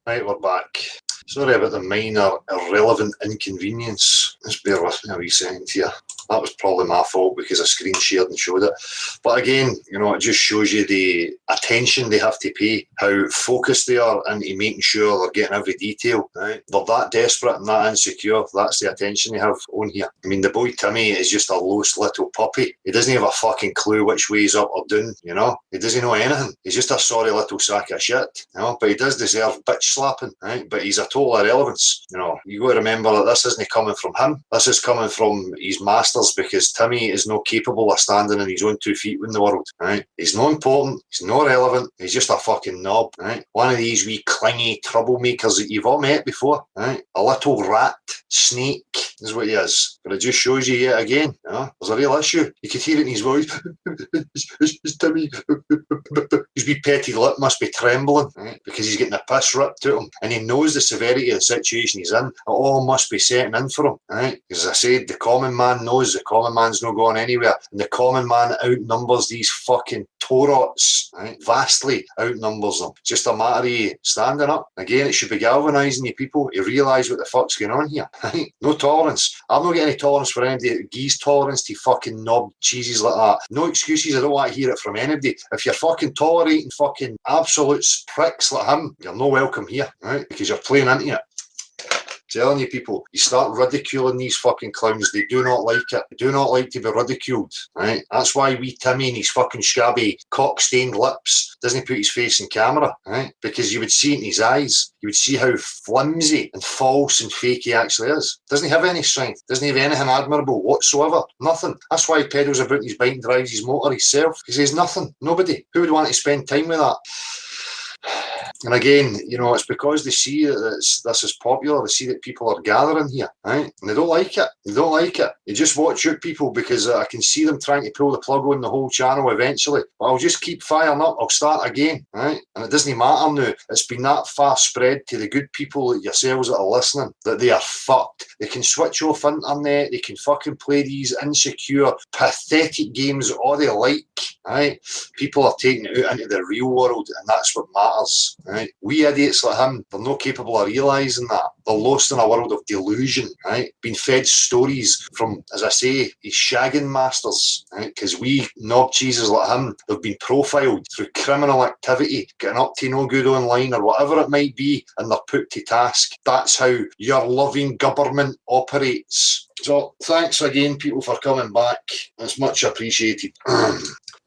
Right, we're back. Sorry about the minor irrelevant inconvenience. Just bear with me a wee second here. That was probably my fault because I screen shared and showed it. But again, you know, it just shows you the attention they have to pay, how focused they are into making sure they're getting every detail, right? They're that desperate and that insecure. That's the attention they have on here. I mean, the boy Timmy is just a loose little puppy. He doesn't have a fucking clue which way he's up or down, you know? He doesn't know anything. He's just a sorry little sack of shit, you know? But he does deserve bitch slapping, right? But he's a total irrelevance, you know? You got to remember that this isn't coming from him. This is coming from his masters, because Timmy is not capable of standing on his own 2 feet in the world, right? He's not important. He's not relevant. He's just a fucking knob, right? One of these wee clingy troublemakers that you've all met before, right? A little rat snake is what he is. But it just shows you yet again, you know? There's a real issue. You could hear it in his voice. It's Timmy. His wee petty lip must be trembling, right? Because he's getting the piss ripped out of him. And he knows the severity of the situation he's in. It all must be setting in for him, right? Because as I said, the common man knows the common man's not going anywhere. And the common man outnumbers these fucking torots, right? Vastly outnumbers them. It's just a matter of standing up. Again, it should be galvanising you people to realise what the fuck's going on here, right? No tolerance. I'm not getting any tolerance for anybody that gives tolerance to fucking knob cheeses like that. No excuses. I don't want to hear it from anybody. If you're fucking tolerating fucking absolute pricks like him, you're no welcome here, right? Because you're playing into it. Telling you people, you start ridiculing these fucking clowns. They do not like it. They do not like to be ridiculed, right? That's why wee Timmy and his fucking scabby cock-stained lips doesn't put his face in camera, right? Because you would see it in his eyes. You would see how flimsy and false and fake he actually is. Doesn't have any strength. Doesn't have anything admirable whatsoever. Nothing. That's why he pedals about his bike and drives his motor himself. Because he's nothing. Nobody. Who would want to spend time with that? And again, you know, it's because they see that this is popular. They see that people are gathering here, right? And they don't like it. They don't like it. They just watch out people because I can see them trying to pull the plug on the whole channel eventually. But I'll just keep firing up. I'll start again, right? And it doesn't matter now. It's been that far spread to the good people like yourselves that are listening that they are fucked. They can switch off internet. They can fucking play these insecure, pathetic games all they like, right? People are taking it out into the real world, and that's what matters, right? We idiots like him, they're not capable of realising that. They're lost in a world of delusion, right? Being fed stories from, as I say, his shagging masters, right? Because we knob cheeses like him, they've been profiled through criminal activity, getting up to no good online or whatever it might be, and they're put to task. That's how your loving government operates. So thanks again, people, for coming back. It's much appreciated.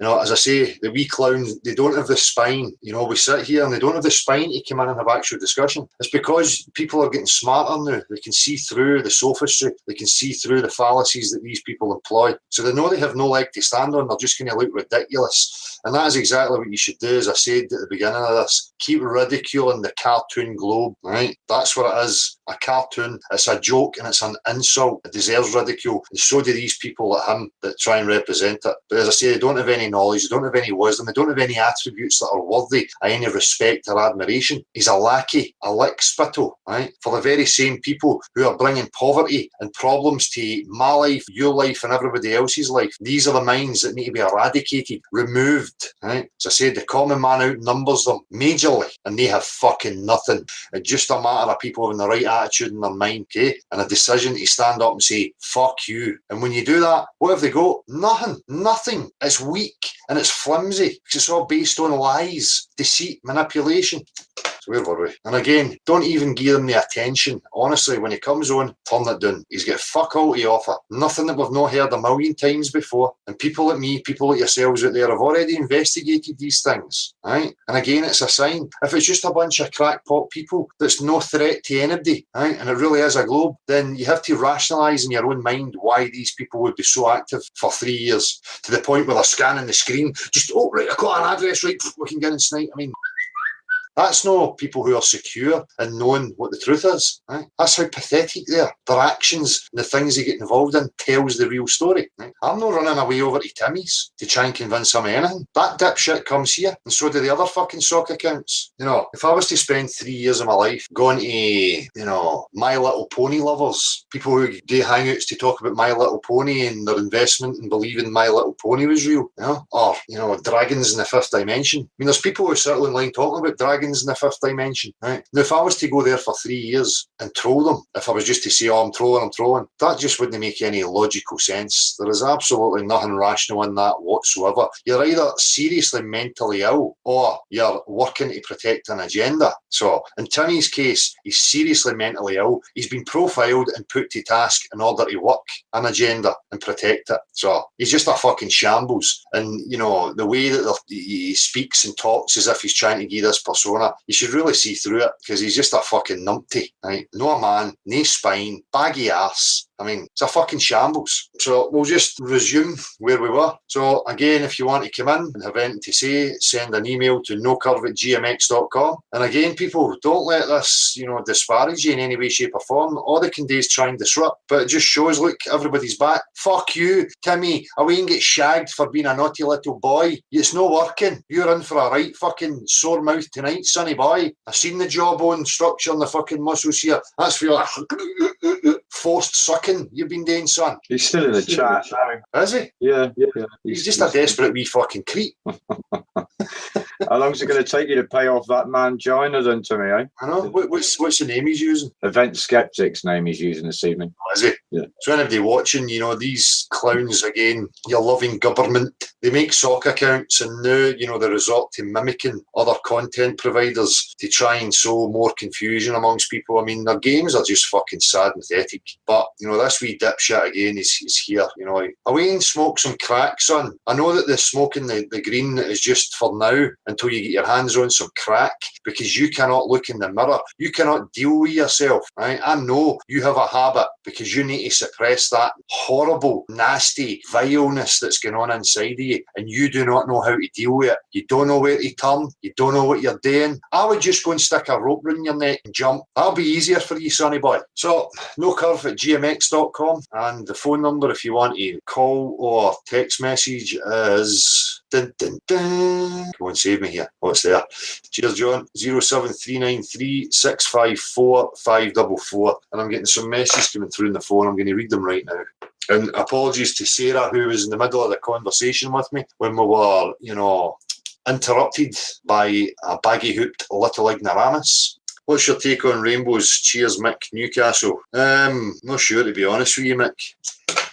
You know, as I say, the wee clowns, they don't have the spine. You know, we sit here and they don't have the spine to come in and have actual discussion. It's because people are getting smarter now. They can see through the sophistry. They can see through the fallacies that these people employ. So they know they have no leg to stand on. They're just going to look ridiculous. And that is exactly what you should do, as I said at the beginning of this. Keep ridiculing the cartoon globe, right? That's what it is. A cartoon. It's a joke and it's an insult. It deserves ridicule. And so do these people like him that try and represent it. But as I say, they don't have any knowledge, they don't have any wisdom, they don't have any attributes that are worthy of any respect or admiration. He's a lackey, a lick spittle, right? For the very same people who are bringing poverty and problems to my life, your life, and everybody else's life. These are the minds that need to be eradicated, removed, right? As I said, the common man outnumbers them majorly, and they have fucking nothing. It's just a matter of people having the right attitude in their mind, okay? And a decision to stand up and say, fuck you. And when you do that, what have they got? Nothing. It's weak. And it's flimsy because it's all based on lies, deceit, manipulation. So where were we? And again, don't even give him the attention. Honestly, when he comes on, turn it down. He's got fuck all to offer. Nothing that we've not heard a million times before. And people like me, people like yourselves out there have already investigated these things, right? And again, it's a sign. If it's just a bunch of crackpot people that's no threat to anybody, right? And it really is a globe, then you have to rationalise in your own mind why these people would be so active for 3 years to the point where they're scanning the screen. Just, oh, right, I've got an address, right, we can get in tonight. I mean, that's not people who are secure and knowing what the truth is, right? That's how pathetic they are. Their actions and the things they get involved in tells the real story, right? I'm not running away over to Timmy's to try and convince him of anything. That dipshit comes here, and so do the other fucking sock accounts. You know, if I was to spend 3 years of my life going to, you know, My Little Pony lovers, people who do hangouts to talk about My Little Pony and their investment and believing My Little Pony was real, you know, or, you know, dragons in the fifth dimension. I mean, there's people who are certainly online talking about dragons organs in the fifth dimension, right? Now, if I was to go there for 3 years and troll them, if I was just to say, oh, I'm trolling, that just wouldn't make any logical sense. There is absolutely nothing rational in that whatsoever. You're either seriously mentally ill or you're working to protect an agenda. So, in Timmy's case, he's seriously mentally ill. He's been profiled and put to task in order to work an agenda and protect it. So, he's just a fucking shambles. And, you know, the way that he speaks and talks as if he's trying to give this persona, you should really see through it, because he's just a fucking numpty, right? No a man, no spine, baggy ass. I mean, it's a fucking shambles. So we'll just resume where we were. So again, if you want to come in and have anything to say, send an email to nocurve@gmx.com. And again, people, don't let this, you know, disparage you in any way, shape or form. All they can do is try and disrupt. But it just shows, look, everybody's back. Fuck you, Timmy. I won't get shagged for being a naughty little boy. It's not working. You're in for a right fucking sore mouth tonight, sonny boy. I've seen the jawbone structure and the fucking muscles here. That's for like forced sucking you've been doing, son. He's still in the chat now. Is he? Yeah. He's just a desperate wee fucking creep. How long is it going to take you to pay off that mangina then, Timmy, eh? I know. What's the name he's using? Event Skeptic's name he's using this evening. Oh, is he? Yeah. So anybody watching, you know, these clowns, again, your loving government, they make sock accounts and now, you know, they resort to mimicking other content providers to try and sow more confusion amongst people. I mean, their games are just fucking sad and pathetic. But, you know, this wee dipshit again is here, you know. Away and smoke some crack, son. I know that the smoking the green is just for now until you get your hands on some crack, because you cannot look in the mirror. You cannot deal with yourself, right? I know you have a habit because you need to suppress that horrible, nasty vileness that's going on inside of you, and you do not know how to deal with it. You don't know where to turn. You don't know what you're doing. I would just go and stick a rope around your neck and jump. That'll be easier for you, sonny boy. So, nocurve@gmx.com, and the phone number if you want to call or text message is... Dun, dun, dun. Come on, save me here. What's there? Cheers, John. 07393 654 544. And I'm getting some messages coming through on the phone. I'm going to read them right now. And apologies to Sarah, who was in the middle of the conversation with me when we were, you know, interrupted by a baggy-hooped little ignoramus. What's your take on rainbows? Cheers, Mick, Newcastle. Not sure, to be honest with you, Mick.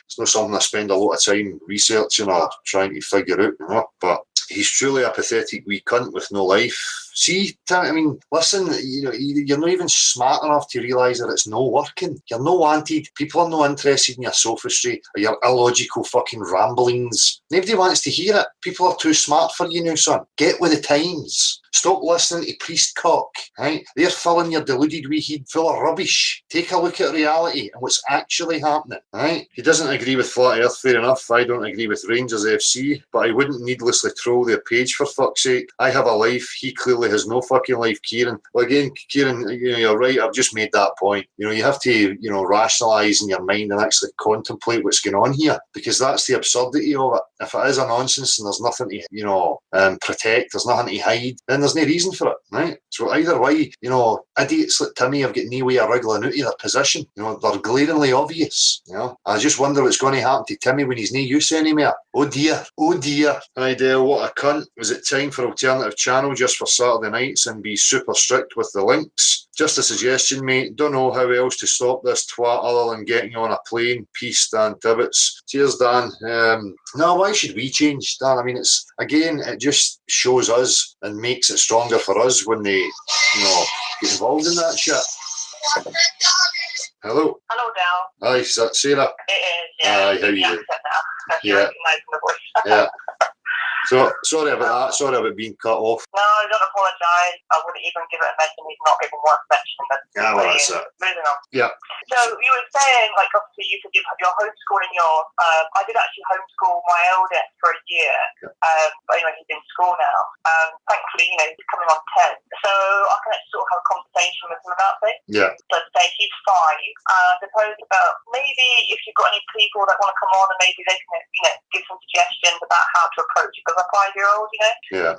It's not something I spend a lot of time researching or trying to figure out, you know, but he's truly a pathetic wee cunt with no life. See, I mean, listen, you know, you're not even smart enough to realise that it's not working. You're not wanted. People are not interested in your sophistry or your illogical fucking ramblings. Nobody wants to hear it. People are too smart for you now, son. Get with the times. Stop listening to priest cock, right? They're filling your deluded wee head full of rubbish. Take a look at reality and what's actually happening, right? He doesn't agree with Flat Earth, fair enough. I don't agree with Rangers FC, but I wouldn't needlessly troll their page, for fuck's sake. I have a life. He clearly has no fucking life, Kieran. Well, again, Kieran, you know, you're right. I've just made that point. You know, you have to, you know, rationalise in your mind and actually contemplate what's going on here, because that's the absurdity of it. If it is a nonsense and there's nothing to, you know, protect, there's nothing to hide, then there's no reason for it, right? So either way, you know, idiots like Timmy have got no way of wriggling out of their position. You know, they're glaringly obvious. You know, I just wonder what's going to happen to Timmy when he's no use anymore. Oh dear, oh dear. Idea, what a cunt. Was it time for alternative channel just for Saturday nights and be super strict with the links? Just a suggestion, mate. Don't know how else to stop this twat other than getting on a plane. Peace, Dan Tibbets. Cheers, Dan. No, why should we change, Dan? I mean, it's, again, it just shows us and makes it stronger for us when they, you know, get involved in that shit. Hello. Hello, Dal. Hi, is that Sarah? It is, yeah. Hi, how are you doing? Yeah. Yeah. So, sorry about that. Sorry about being cut off. No, don't apologise. I wouldn't even give it a mention. He's not even worth mentioning. Yeah, well, that's it. Moving on. Yeah. So, you were saying, like, obviously, you said you're homeschooling yours. I did actually homeschool my eldest for a year. But anyway, he's in school now. Thankfully, you know, he's coming on 10. So, I can actually sort of have a conversation with him about things. Yeah. So, say he's 5. I suppose about maybe if you've got any people that want to come on and maybe they can, you know, give some suggestions about how to approach it. A 5-year-old, you know. Yeah.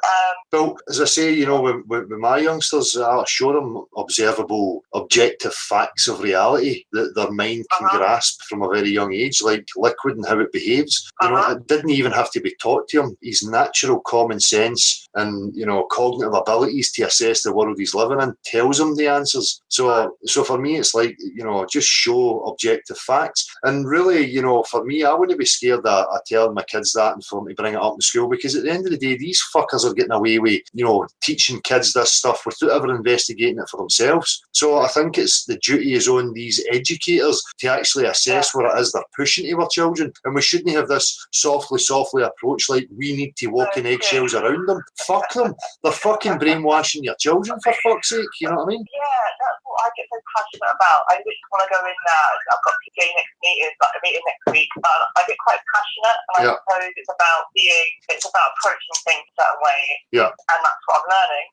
Well, as I say, you know, with my youngsters, I show them observable, objective facts of reality that their mind can grasp from a very young age, like liquid and how it behaves. You know, it didn't even have to be taught to him. His natural common sense and, you know, cognitive abilities to assess the world he's living in, tells him the answers. So for me, it's like, you know, just show objective facts. And really, you know, for me, I wouldn't be scared that I tell my kids that and for them to bring it up in school, because at the end of the day, these fuckers are getting away with, you know, teaching kids this stuff without ever investigating it for themselves. So I think it's the duty is on these educators to actually assess what it is they're pushing to our children. And we shouldn't have this softly approach like we need to walk in eggshells around them. Fuck them. They're fucking brainwashing your children, for fuck's sake. You know what I mean? Yeah, that's what I get so passionate about. I really want to go in there. I've got PJ next meeting, like a meeting next week. I get quite passionate, and I suppose it's about approaching things a certain way. Yeah. And that's what I'm learning.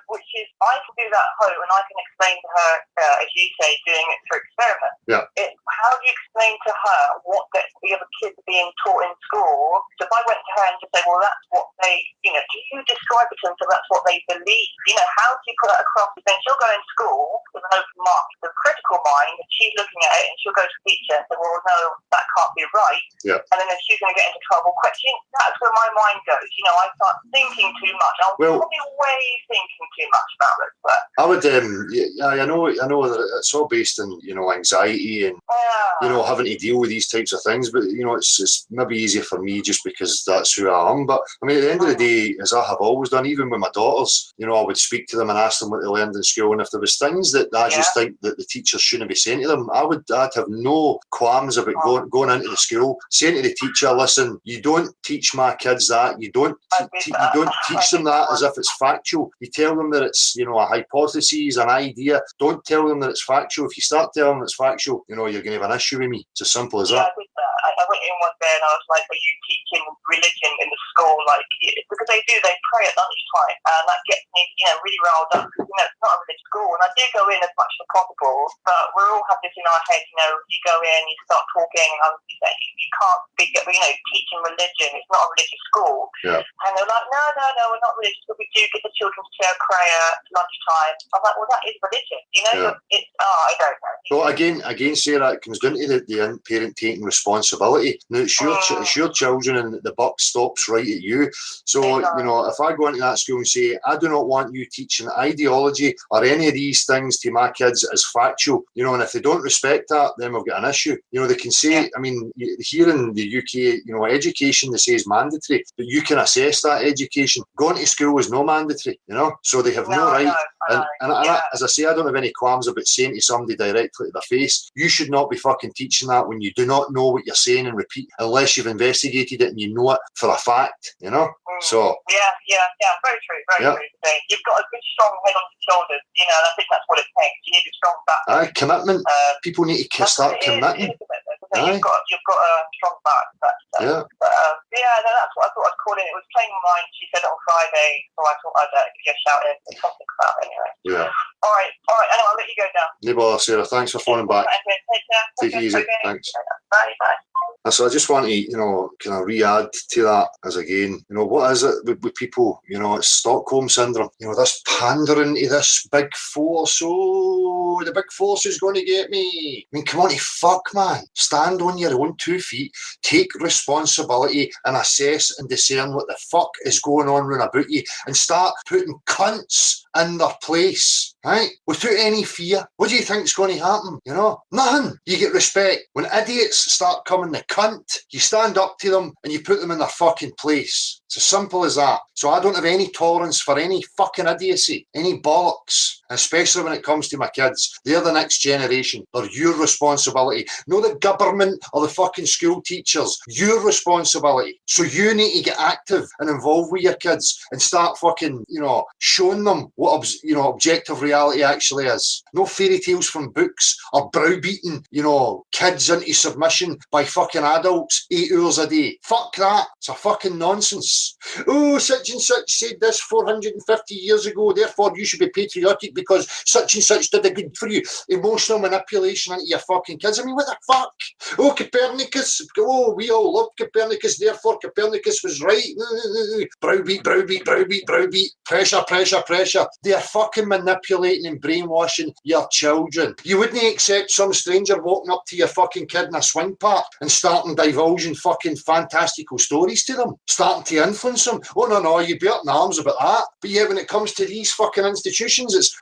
Which is, I can do that at home, and I can explain to her, as you say, doing it through experiment. Yeah. How do you explain to her what the other kids are being taught in school? So if I went to her and just say, well, that's what they, you know, do you describe it to them so that's what they believe? You know, how do you put that across? Then she'll go in school with an open mind, with a critical mind, and she's looking at it, and she'll go to the teacher and say, well, no, that can't be right. Yeah. And then if she's going to get into trouble, that's where my mind goes. You know, I start thinking too much. I'm probably way thinking too much about this. But I would, I know that it's all based on, you know, anxiety and, you know, having to deal with these types of things. But, you know, it's maybe easier for me just because that's who I am. But, I mean, at the end of the day, as I have always done, even with my daughters, you know, I would speak to them and ask them what they learned in school. And if there was things that I just think that the teachers shouldn't be saying to them, I'd have no qualms about going into the school, saying to the teacher, listen, you don't teach my kids that. You don't teach them that as if it's factual. You tell them that it's, you know, a hypothesis, an idea. Don't tell them that it's factual. If you start telling them it's factual, you know, you're going to have an issue with me. It's as simple as that. I did that. I went in one day and I was like, are you teaching religion in the school? Like, because they pray at lunchtime, and that gets me, you know, really riled up. You know, it's not a religious school, and I do go in as much as possible, but we all have this in our head, you know, you go in, you start talking, and you say, you can't be, you know, teaching religion, it's not a religious school. Yeah. And they're like, no, we're not religious, but we do get the children to say a prayer at lunchtime. I'm like, well, that is religion, you know? I don't know. Well, again, Sarah, it comes down to the parent taking responsibility. Now, it's your children, and the buck stops right at you. So, you know, if I go into that school and say, I do not want you teaching ideology or any of these things to my kids as factual, you know, and if they don't respect that, then we've got an issue. You know, they can say, I mean, here in the UK, you know, education, they say is mandatory, but you can assess that education. Going to school is no mandatory, you know, so they have no right. As I say, I don't have any qualms about saying to somebody directly to their face, you should not be fucking teaching that when you do not know what you're saying and repeat, unless you've investigated it and you know it for a fact, you know? So very true. You've got a good strong head on your shoulders, you know, and I think that's what it takes. You need a strong back. Commitment. People need to start committing. You've got a strong back. That's what I thought I'd call it. It was playing my mind. She said it on Friday, so I thought I'd just shout it and talk about it anyway. Yeah. All right. Anyway, I'll let you go now. No bother, Sarah. Thanks for phoning back. Take it easy. Okay. Thanks. Bye. So I just want to, you know, kind of re-add to that as again, you know, what is it with people, you know, it's Stockholm Syndrome, you know, this pandering to this big force, the big force is going to get me. I mean, come on, fuck, man. Stand on your own 2 feet, take responsibility and assess and discern what the fuck is going on round about you and start putting cunts in their place, right? Without any fear. What do you think's going to happen? You know, nothing. You get respect. When idiots start coming the cunt, you stand up to them and you put them in their fucking place. It's as simple as that. So I don't have any tolerance for any fucking idiocy, any bollocks, especially when it comes to my kids. They're the next generation. They're your responsibility. No the government or the fucking school teachers. Your responsibility. So you need to get active and involved with your kids and start fucking, you know, showing them what, you know, objective reality actually is. No fairy tales from books or browbeating, you know, kids into submission by fucking adults 8 hours a day. Fuck that. It's a fucking nonsense. Oh, such and such said this 450 years ago, therefore you should be patriotic because such and such did a good for you. Emotional manipulation into your fucking kids. I mean, what the fuck? Oh, Copernicus. Oh, we all love Copernicus, therefore Copernicus was right. Browbeat. Pressure. They are fucking manipulating manipulating and brainwashing your children. You wouldn't accept some stranger walking up to your fucking kid in a swing park and starting divulging fucking fantastical stories to them, starting to influence them. Oh, no, you'd be up in arms about that. But yet when it comes to these fucking institutions, it's,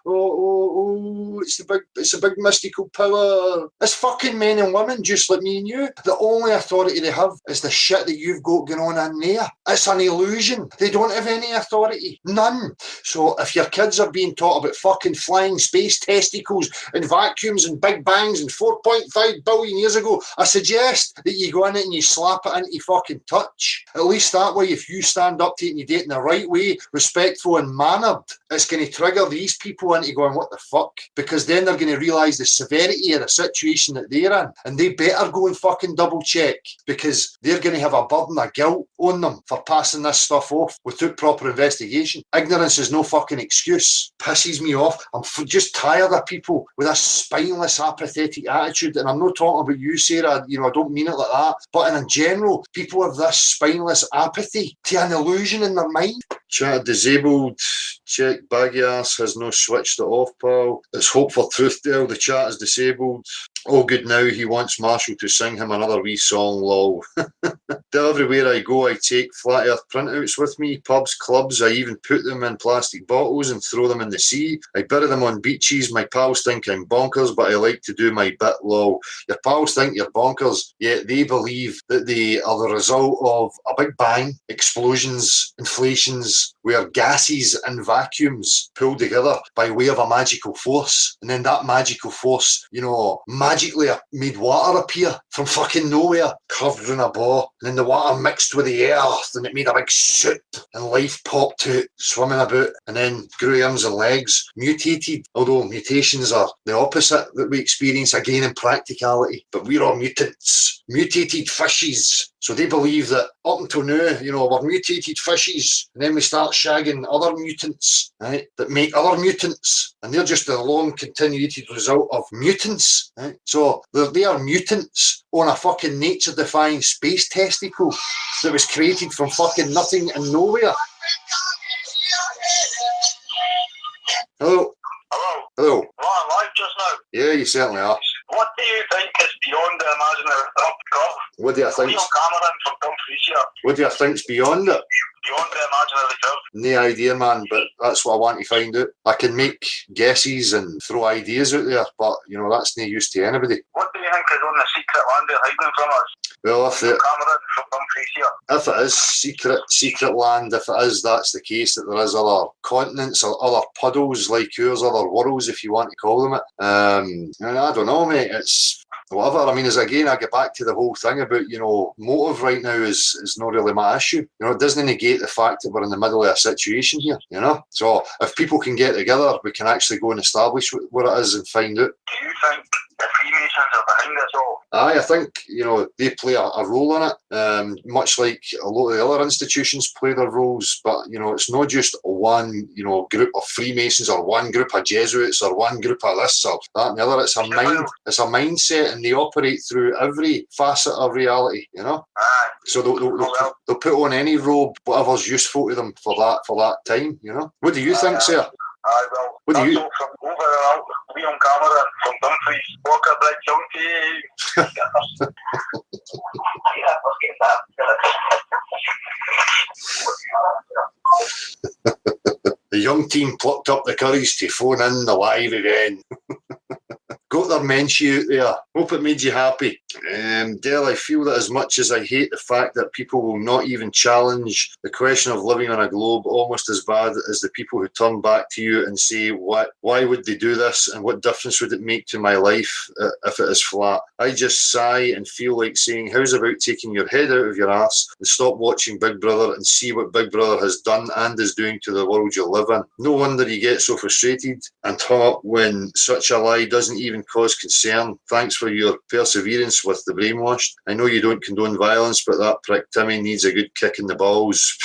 it's a big mystical power. It's fucking men and women just like me and you. The only authority they have is the shit that you've got going on in there. It's an illusion. They don't have any authority. None. So if your kids are being taught about fucking flying space testicles and vacuums and big bangs and 4.5 billion years ago, I suggest that you go in it and you slap it into fucking touch. At least that way, if you stand up to it and you do it in the right way, respectful and mannered, it's going to trigger these people into going, what the fuck? Because then they're going to realise the severity of the situation that they're in. And they better go and fucking double check, because they're going to have a burden of guilt on them for passing this stuff off without proper investigation. Ignorance is no fucking excuse. Pisses me off. I'm just tired of people with a spineless, apathetic attitude. And I'm not talking about you, Sarah. You know, I don't mean it like that. But in general, people have this spineless apathy to an illusion in their mind. Chat disabled. Check baggy ass has no switched it off, pal. It's hope for truth, Dale. The chat is disabled. All good now. He wants Marshall to sing him another wee song, lol. Everywhere I go, I take flat earth printouts with me. Pubs, clubs, I even put them in plastic bottles and throw them in the sea. I bury them on beaches. My pals think I'm bonkers, but I like to do my bit, lol. Your pals think you're bonkers, yet they believe that they are the result of a big bang, explosions, inflations, where gases and vacuums pulled together by way of a magical force. And then that magical force, you know, magically made water appear from fucking nowhere, curved in a ball. And then the water mixed with the earth and it made a big soup, and life popped out, swimming about, and then grew arms and legs, mutated, although mutations are the opposite that we experience again in practicality. But we're all mutants, mutated fishes. So they believe that up until now, you know, we're mutated fishes, and then we start shagging other mutants, right, that make other mutants, and they're just a long continuated result of mutants, right? So they are mutants on a fucking nature-defying space testicle that was created from fucking nothing and nowhere. Hello? Hello? Hello? Am I live just now? Yeah, you certainly are. What do you think is beyond the imaginary club? What do you think? Leon Cameron from Dumfries here. What do you think's beyond it? Beyond the imaginary club. No idea, man, but that's what I want to find out. I can make guesses and throw ideas out there, but, you know, that's no use to anybody. What do you think is on the secret land they're hiding from us? Well, Leon Cameron from Dumfries here. if it is secret land, if it is, that's the case, that there is other continents or other puddles like yours, other worlds, if you want to call them it. And I don't know, mate. It's whatever. I mean, as again, I get back to the whole thing about, you know, motive right now is not really my issue. You know, it doesn't negate the fact that we're in the middle of a situation here, you know. So if people can get together, we can actually go and establish what it is and find out. Do you think the Freemasons are behind this all? Aye, I think, you know, they play a role in it, much like a lot of the other institutions play their roles. But, you know, it's not just one, you know, group of Freemasons or one group of Jesuits or one group of this or that and the other. It's a mindset, and they operate through every facet of reality, you know. Aye. So they'll put on any robe, whatever's useful to them for that time, you know. What do you think, sir? Aye, well, What do you? From over and out, Leon Cameron from Dumfries, Walker Bridge, young team. The young team plucked up the courage to phone in the live again. Got their menschie out there. Hope it made you happy. Dale, I feel that as much as I hate the fact that people will not even challenge the question of living on a globe, almost as bad as the people who turn back to you and say, why would they do this, and what difference would it make to my life if it is flat? I just sigh and feel like saying, how's about taking your head out of your ass and stop watching Big Brother and see what Big Brother has done and is doing to the world you live in? No wonder you get so frustrated and hurt when such a lie doesn't even cause concern. Thanks for your perseverance with the brainwashed. I know you don't condone violence, but that prick Timmy needs a good kick in the balls.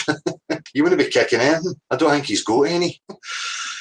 You wouldn't be kicking anything. I don't think he's got any.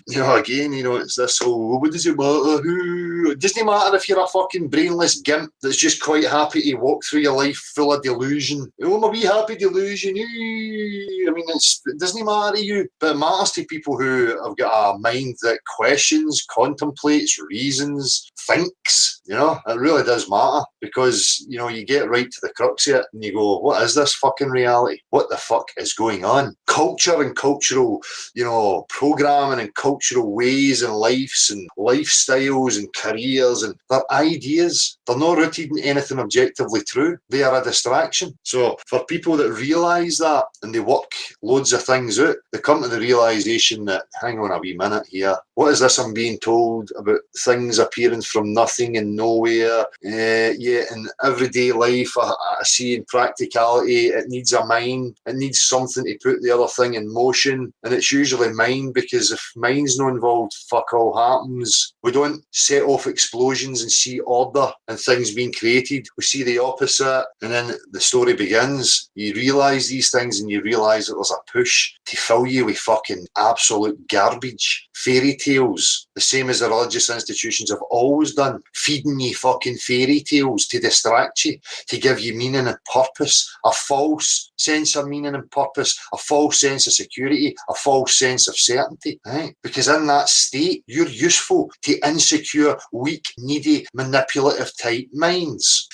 You know, again, you know, it's this whole, what does it matter who It doesn't matter if you're a fucking brainless gimp that's just quite happy to walk through your life full of delusion. Oh, my wee happy delusion. I mean, it doesn't matter to you, but it matters to people who have got a mind that questions, contemplates, reasons, thinks. You know, it really does matter, because, you know, you get right to the crux of it and you go, what is this fucking reality? What the fuck is going on? Culture and cultural, you know, programming and cultural ways and lives and lifestyles and careers, and they're ideas. They're not rooted in anything objectively true. They are a distraction. So for people that realise that and they work loads of things out, they come to the realisation that, hang on a wee minute here, what is this I'm being told about things appearing from nothing and nowhere? Yet in everyday life, I see in practicality, it needs a mind. It needs something to put the other thing in motion. And it's usually mind, because if mind's not involved, fuck all happens. We don't set off explosions and see order and things being created. We see the opposite. And then the story begins. You realise these things and you realise that there's a push to fill you with fucking absolute garbage. Fairy tales, the same as the religious institutions have always done, feeding you fucking fairy tales to distract you, to give you meaning and purpose, a false sense of meaning and purpose, a false sense of security, a false sense of certainty, right? Because in that state, you're useful to insecure, weak, needy, manipulative type minds.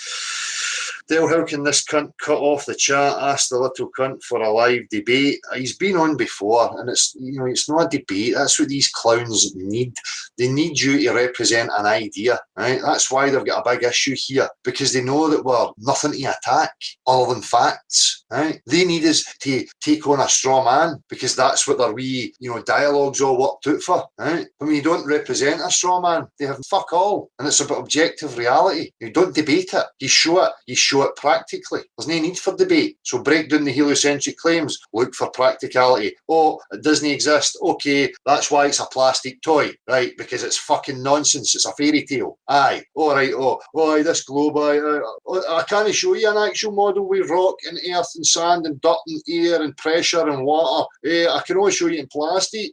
Dale, how can this cunt cut off the chat? Ask the little cunt for a live debate. He's been on before, and it's, you know, it's not a debate. That's what these clowns need. They need you to represent an idea, right? That's why they've got a big issue here, because they know that we're nothing to attack other than facts, right? They need us to take on a straw man, because that's what their wee, you know, dialogues all worked out for, right? But when you don't represent a straw man, they have fuck all, and it's about objective reality. You don't debate it. You show it. You show it practically. There's no need for debate. So break down the heliocentric claims. Look for practicality. Oh, it doesn't exist. Okay, that's why it's a plastic toy, right? Because it's fucking nonsense. It's a fairy tale. Aye. All right. Oh, this globe. I can't show you an actual model with rock and earth and sand and dirt and air and pressure and water. I can only show you in plastic.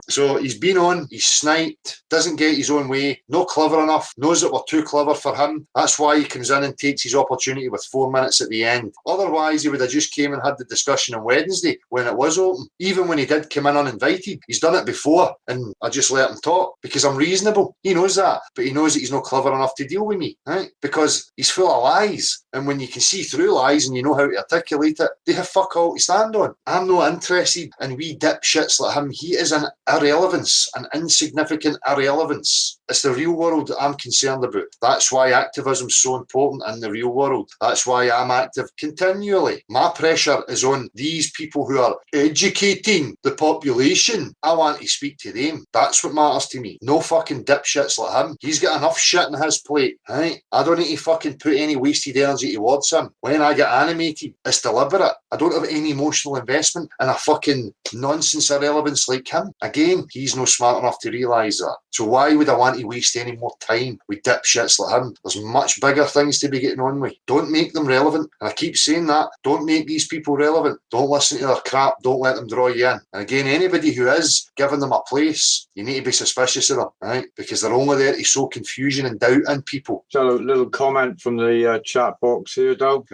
So he's been on. He's sniped. Doesn't get his own way. Not clever enough. Knows that we're too clever for him. That's why he comes in and takes his opportunity with 4 minutes at the end. Otherwise, he would have just came and had the discussion on Wednesday when it was open. Even when he did come in uninvited, he's done it before, and I just let him talk because I'm reasonable. He knows that, but he knows that he's not clever enough to deal with me, right? Because he's full of lies, and when you can see through lies and you know how to articulate it, they have fuck all to stand on. I'm not interested in wee dipshits like him. He is an irrelevance, an insignificant irrelevance. It's the real world that I'm concerned about. That's why activism's so important in the real world. That's why I'm active continually. My pressure is on these people who are educating the population. I want to speak to them. That's what matters to me. No fucking dipshits like him. He's got enough shit in his plate, right? I don't need to fucking put any wasted energy towards him. When I get animated, it's deliberate. I don't have any emotional investment in a fucking nonsense irrelevance like him. Again, he's not smart enough to realise that. So why would I want to waste any more time with dipshits like him? There's much bigger things to be getting on with. Don't make them relevant. And I keep saying that. Don't make these people relevant. Don't listen to their crap. Don't let them draw you in. And again, anybody who is giving them a place, you need to be suspicious of them, right? Because they're only there to sow confusion and doubt in people. So a little comment from the chat box here, Doug.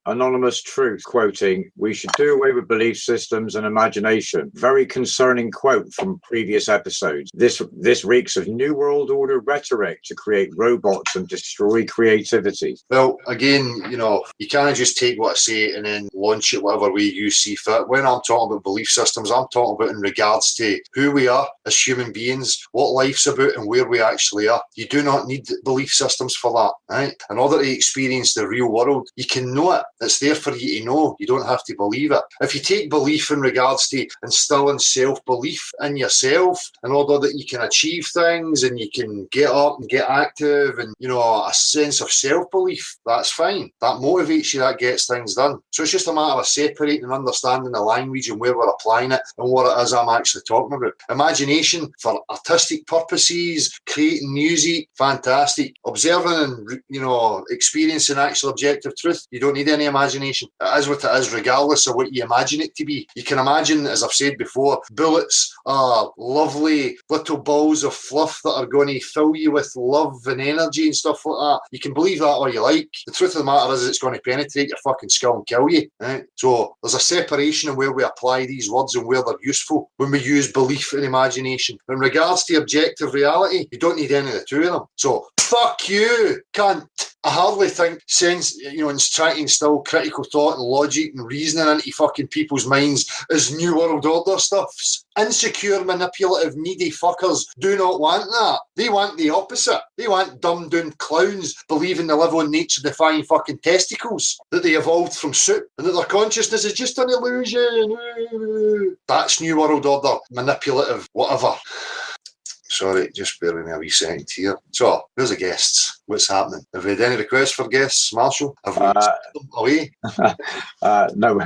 Anonymous Truth quoting, "We should do away with belief systems and imagination." Very concerning quote from previous episodes. This reeks of New World Order rhetoric to create robots and destroy creativity. Well, again, you know, you can't just take what I say and then launch it whatever way you see fit. When I'm talking about belief systems, I'm talking about in regards to who we are as human beings, what life's about and where we actually are. You do not need belief systems for that, right? In order to experience the real world, you can know it. It's there for you to know. You don't have to believe it. If you take belief in regards to instilling self-belief in yourself in order that you can achieve things and you can get up and get active and, you know, a sense of self-belief, that's fine. That motivates you, that gets things done. So it's just a matter of separating and understanding the language and where we're applying it and what it is I'm actually talking about. Imagination for artistic purposes, creating music, fantastic. Observing and, you know, experiencing actual objective truth, you don't need any imagination. It is what it is, regardless of what you imagine it to be. You can imagine, as I've said before, bullets are lovely little balls of fluff that are going to fill you with love and energy and stuff like that. You can believe that all you like. The truth of the matter is it's going to penetrate your fucking skull and kill you. Right? So there's a separation in where we apply these words and where they're useful when we use belief and imagination. In regards to objective reality, you don't need any of the two of them. So fuck you, cunt. I hardly think sense, in trying to instill critical thought and logic and reasoning into fucking people's minds is New World Order stuffs. Insecure, manipulative, needy fuckers do not want that. They want the opposite. They want dumbed-down clowns believing they live on nature-defying fucking testicles, that they evolved from soup, and that their consciousness is just an illusion. That's New World Order, manipulative, whatever. Sorry, just bear with me a wee second here. So, where's the guests? What's happening? Have we had any requests for guests, Marshall? Have we sent them away? No,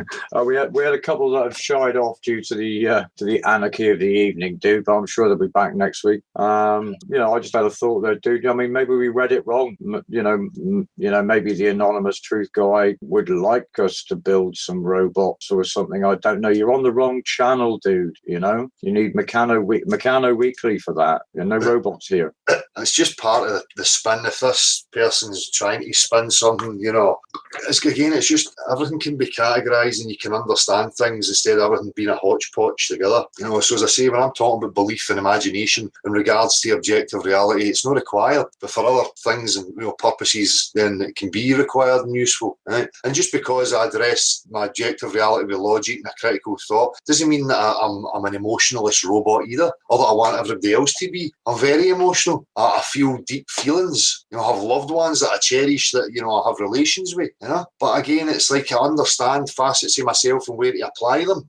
we had a couple that have shied off due to the anarchy of the evening, dude. But I'm sure they'll be back next week. I just had a thought there, dude. I mean, maybe we read it wrong. Maybe the anonymous truth guy would like us to build some robots or something. I don't know. You're on the wrong channel, dude. You need Meccano Weekly for that. There are no robots here. It's just part of the spin. If this person's trying to spin something, it's just everything can be categorised and you can understand things instead of everything being a hodgepodge together. So as I say, when I'm talking about belief and imagination in regards to objective reality, it's not required. But for other things and purposes, then it can be required and useful. Right? And just because I address my objective reality with logic and a critical thought doesn't mean that I'm an emotionalist robot either, or that I want everybody else to be. I'm very emotional. I feel deep feelings. I have loved ones that I cherish, that I have relations with. But again, it's like I understand facets of myself and where to apply them.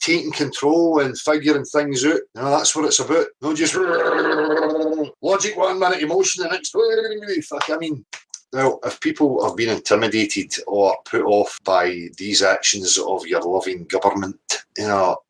Taking control and figuring things out. That's what it's about. Not just logic 1 minute, emotion the next. Well, if people have been intimidated or put off by these actions of your loving government,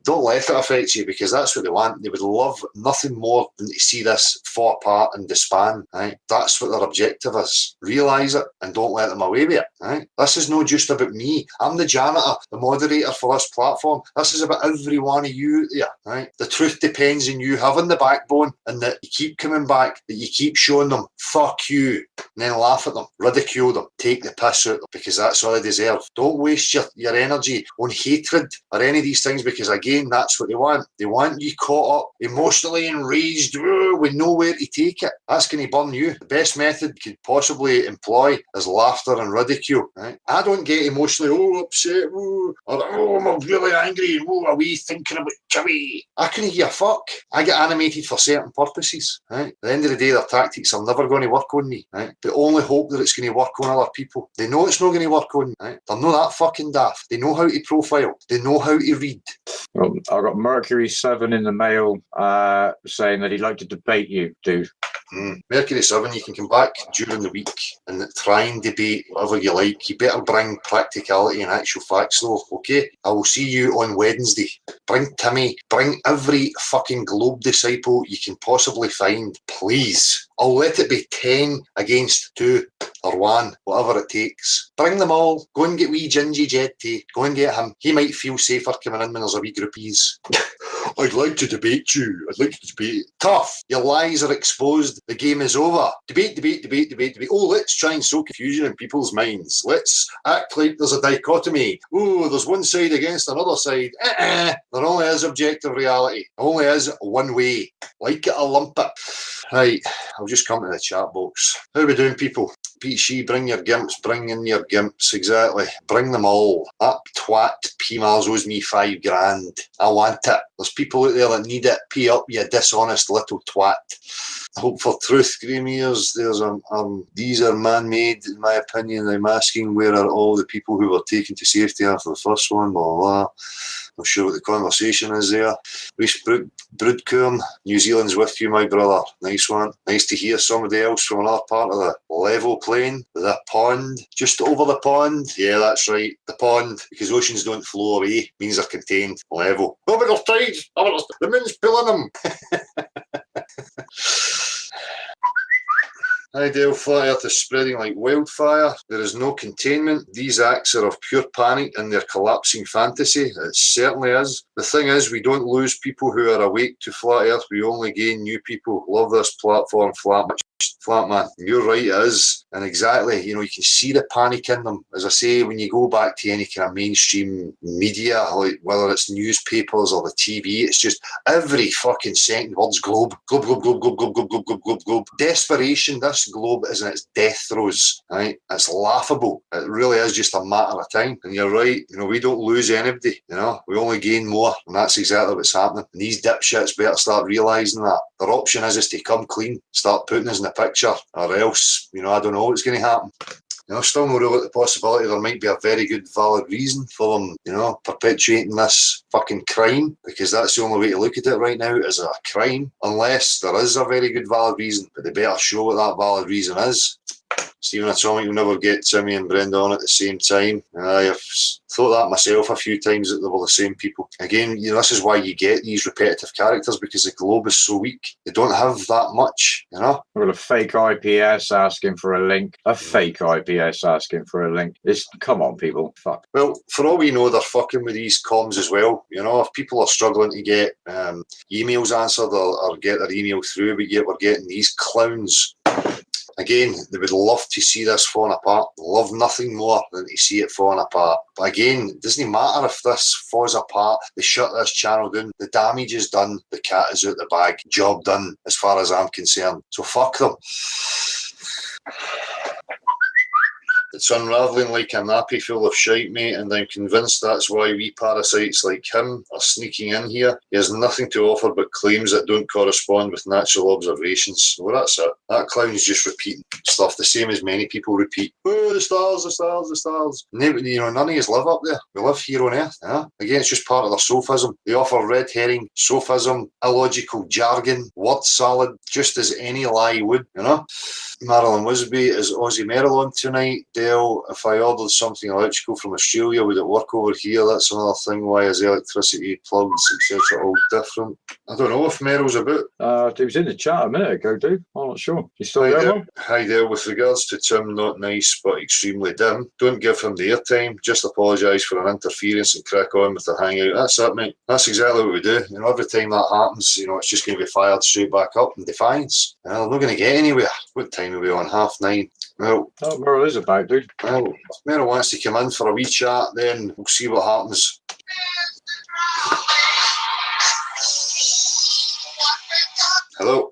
don't let it affect you, because that's what they want. They would love nothing more than to see this fall apart and disband. Right? That's what their objective is. Realise it and don't let them away with it. Right? This is not just about me. I'm the janitor, the moderator for this platform. This is about every one of you out there. Right? The truth depends on you having the backbone, and that you keep coming back, that you keep showing them, fuck you, and then laugh at them, ridicule them, take the piss out of them, because that's all they deserve. Don't waste your energy on hatred or any of these things, because again, that's what they want. They want you caught up, emotionally enraged, with nowhere to take it. That's going to burn you. The best method you could possibly employ is laughter and ridicule. Right? I don't get emotionally, upset, or I'm really angry, are we thinking about Jimmy? I couldn't give a fuck. I get animated for certain purposes. Right? At the end of the day, their tactics are never going to work on me. Right? They only hope that it's going to work on other people. They know it's not going to work on me. Right? They're not that fucking daft. They know how to profile. They know how to read. Well, I got Mercury 7 in the mail saying that he'd like to debate you, dude. Mercury 7, you can come back during the week and try and debate whatever you like. You better bring practicality and actual facts though, okay? I will see you on Wednesday. Bring Timmy, bring every fucking globe disciple you can possibly find, please. I'll let it be 10 against 2 or 1, whatever it takes. Bring them all. Go and get wee Gingy Jetty. Go and get him. He might feel safer coming in when there's a wee groupies. I'd like to debate you. I'd like to debate. Tough. Your lies are exposed. The game is over. Debate. Oh, let's try and sow confusion in people's minds. Let's act like there's a dichotomy. Oh, there's one side against another side. There only is objective reality. There only is one way. Like it or lump it. Right, I'll just come to the chat box. How are we doing, people? PC, bring your gimps, bring in your gimps, exactly. Bring them all. That twat PMARS owes me $5,000. I want it. There's people out there that need it. Pay up, you dishonest little twat. Hope for truth, grey ears. These are man-made, in my opinion. I'm asking, where are all the people who were taken to safety after the first one? Blah, blah. I'm sure what the conversation is there. Reese Broodcoorn, New Zealand's with you, my brother. Nice one. Nice to hear somebody else from another part of the level plane. The pond. Just over the pond. Yeah, that's right. The pond. Because oceans don't flow away. Means they're contained. Level. Oh, but there's tides. The moon's pulling them. Hi Dale, flat earth is spreading like wildfire. There is no containment. These acts are of pure panic and their collapsing fantasy. It certainly is. The thing is, we don't lose people who are awake to flat earth. We only gain new people. Love this platform, flat man. You're right, it is. And exactly, you know, you can see the panic in them. As I say, when you go back to any kind of mainstream media, like whether it's newspapers or the TV, it's just every fucking second word's globe. Globe, globe, globe, globe, globe, globe, globe, globe, globe, globe. Desperation, this globe is in its death throes, right? It's laughable. It really is just a matter of time. And you're right, you know, we don't lose anybody, you know, we only gain more. And that's exactly what's happening. And these dipshits better start realising that. Their option is to come clean, start putting us in the picture, or else, you know, I don't know what's going to happen. You know, still no rule out the possibility there might be a very good valid reason for them, you know, perpetuating this fucking crime, because that's the only way to look at it right now, is a crime, unless there is a very good valid reason, but they better show what that valid reason is. Stephen Atomic will never get Timmy and Brenda on at the same time. I've thought that myself a few times, that they were the same people. Again, you know, this is why you get these repetitive characters, because the globe is so weak. They don't have that much, you know. We've got a fake IPS asking for a link. A fake IPS asking for a link. Come on, people. Fuck. Well, for all we know, they're fucking with these comms as well. You know, if people are struggling to get emails answered or get their email through, but yet we're getting these clowns. Again, they would love to see this falling apart. Love nothing more than to see it falling apart. But again, it doesn't matter if this falls apart. They shut this channel down. The damage is done. The cat is out the bag. Job done, as far as I'm concerned. So fuck them. It's unravelling like a nappy full of shite, mate, and I'm convinced that's why we parasites like him are sneaking in here. He has nothing to offer but claims that don't correspond with natural observations. Well, that's it. That clown's just repeating stuff the same as many people repeat. Oh, the stars, the stars, the stars. You know, none of us live up there. We live here on Earth. Yeah? Again, it's just part of their sophism. They offer red herring, sophism, illogical jargon, word salad, just as any lie would, you know. Marilyn Wisby, is Aussie Merrill on tonight? Dale, if I ordered something electrical from Australia, would it work over here? That's another thing. Why is electricity, plugs, etc. all different? I don't know if Merrill's about. He was in the chat a minute ago, dude. I'm not sure. You still there? Hi Dale, with regards to Tim, not nice but extremely dim. Don't give him the airtime. Just apologise for an interference and crack on with the hangout. That's it, mate. That's exactly what we do. You know, every time that happens, you know, it's just going to be fired straight back up in defiance. You know, they're not going to get anywhere. What time are we on? 9:30. Well, Merrill is about, dude. Well, if Merrill wants to come in for a wee chat, then we'll see what happens. Hello?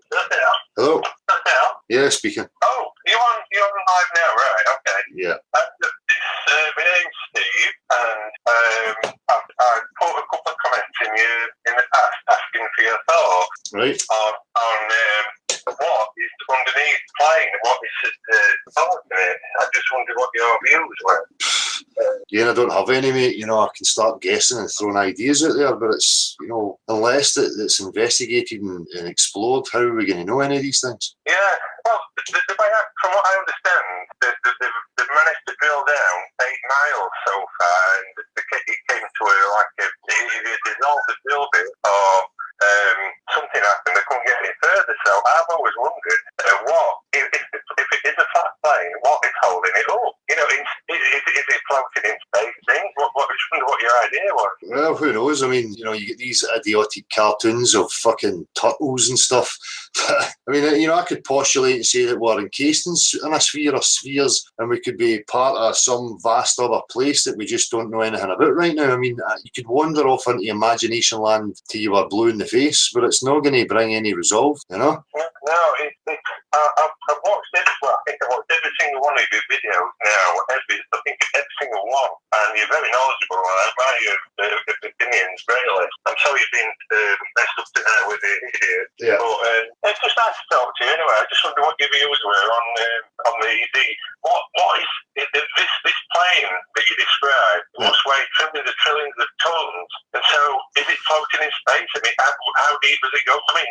Hello? Yeah, speaking. Oh, you're on live now, right? Okay. Yeah. My name's Steve, and I've put a couple of comments in the past asking for your thoughts on what is underneath playing, what is thought in it. I just wondered what your views were. Yeah, I don't have any, mate. You know, I can start guessing and throwing ideas out there, but it's, you know, unless it's investigated and explored, how are we going to know any of these things? Yeah, well, the way from what I understand, they've managed to drill down 8 miles so far, and it came to either dissolve the drill bit or something happened. They couldn't get any further. So I've always wondered if it is a flat plane, what is holding it up? You know, is it floating in space? What your idea was? Well, who knows? I mean, you know, you get these idiotic cartoons of fucking turtles and stuff. I mean, you know, I could postulate and say that we're encased in a sphere of spheres, and we could be part of some vast other place that we just don't know anything about right now. I mean, you could wander off into imagination land till you were blue in the face, but it's not going to bring any resolve, you know? No, I've watched it. Well, I think I've watched every single one of your videos now. I think every single one, and you're very knowledgeable. I admire your opinions greatly. I'm sorry you've been messed up tonight with it here. Yeah. But it's just nice to talk to you anyway. I just wonder what your views were on what is this plane that you described must weigh trillions of tons, and so is it floating in space? I mean, how deep does it go? I mean,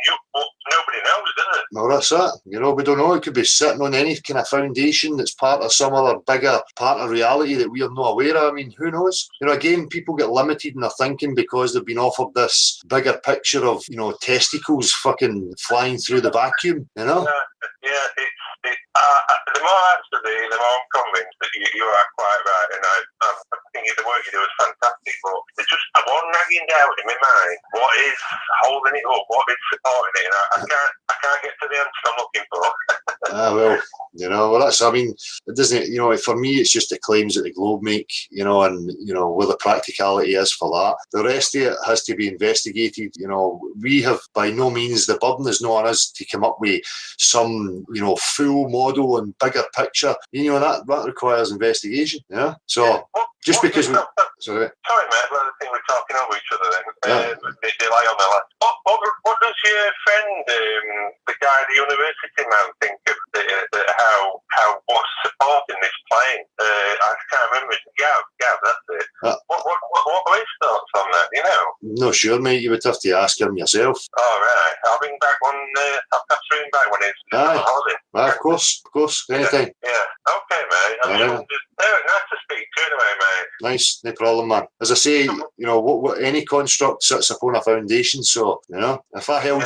nobody knows, does it? No, that's it. You know, we don't know. It could be sitting on any kind of foundation that's part of some other bigger part of reality that we are not aware of. I mean, who knows? You know, again, people get limited in their thinking because they've been offered this bigger picture of, you know, testicles fucking flying through the vacuum, you know? Yeah, more I study, the more I'm convinced that you are quite right, and I think the work you do is fantastic, but there's just one nagging doubt in my mind. What is holding it up? What is supporting it? And I can't get to the answer I'm looking for. Well, well, that's, I mean, it doesn't, for me, it's just the claims that the Globe make, and, where the practicality is for that. The rest of it has to be investigated. We have, by no means, the burden is not on us to come up with some, full model and bigger picture. That requires investigation. Yeah. So just because we... Sorry, mate, the thing we're talking over each other then. They lie on the last. What does your friend, the guy at the university man, think of how what's supporting this plane? I can't remember. Gav, that's it. What are his thoughts on that? No, sure, mate. You would have to ask him yourself. All right. I'll ring back I'll pass ring back when it's on holiday. Of course, anytime. Yeah. Okay, mate. Nice to speak to you anyway, mate. Nice, no problem, man. As I say, what any construct sits upon a foundation. So, if I held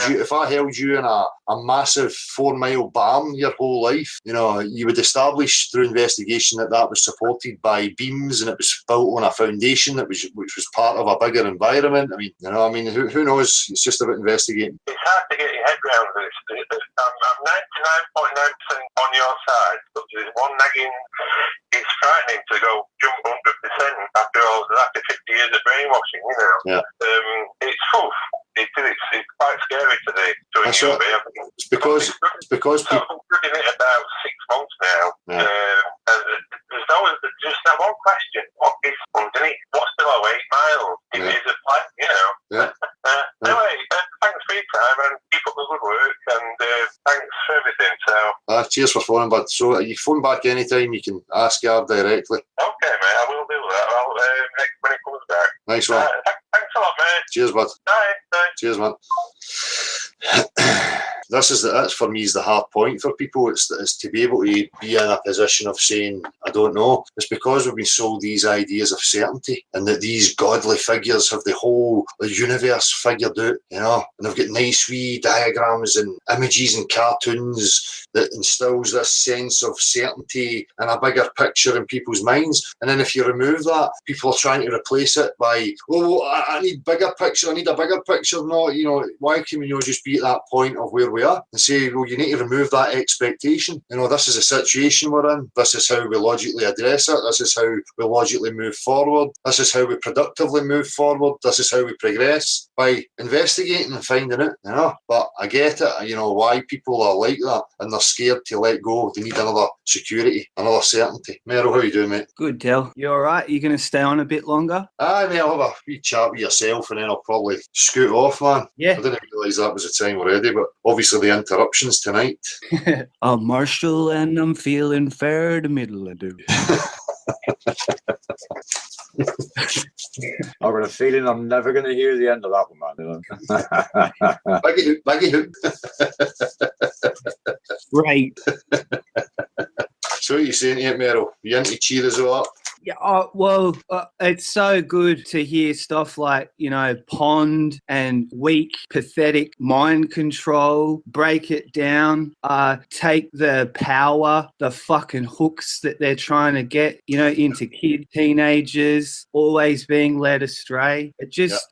you in a massive 4-mile barn your whole life, you would establish through investigation that was supported by beams and it was built on a foundation which was part of a bigger environment. Who knows? It's just about investigating. It's hard to get your head around this. I'm 99.9% on your side, but there's one nagging. It's frightening to go jump 100% after 50 years of brainwashing. Yeah. It's quite scary today. It's because people have been doing it about 6 months now. Yeah. And there's always just that one question: what is underneath? What's below 8 miles? It is a plan, Yeah. Anyway, thanks for your time and keep up the good work and thanks for everything. So. Cheers for phoning, bud. So you phone back anytime. You can ask Gav directly. Okay, mate. I will do that. When it comes back. Nice one. Thanks a lot, mate. Cheers, bud. Bye. Cheers, man. That's for me is the hard point for people. It's to be able to be in a position of saying, I don't know. It's because we've been sold these ideas of certainty and that these godly figures have the whole universe figured out, and they've got nice wee diagrams and images and cartoons that instills this sense of certainty and a bigger picture in people's minds. And then if you remove that, people are trying to replace it by, I need bigger picture, I need a bigger picture. No, why can we not just be at that point of where we are and say, well, you need to remove that expectation. This is a situation we're in. This is how we logically address it. This is how we logically move forward. This is how we productively move forward. This is how we progress by investigating and finding it. But I get it, why people are like that and they're scared to let go. They need another security, another certainty. Meryl, how you doing, mate? Good, Del. You all right? You going to stay on a bit longer? Aye, mate, I'll have a wee chat with yourself and then I'll probably scoot off, man. Yeah. I didn't realise that was the time already, but obviously the interruptions tonight. I'm Marshall and I'm feeling fair the middle I do. I've got a feeling I'm never going to hear the end of that one, man. Baggy hoop. Right. So what are you saying here, Meryl? You into cheer us all up? Yeah, it's so good to hear stuff like, pond and weak, pathetic mind control, break it down, take the power, the fucking hooks that they're trying to get, into teenagers, always being led astray. It just,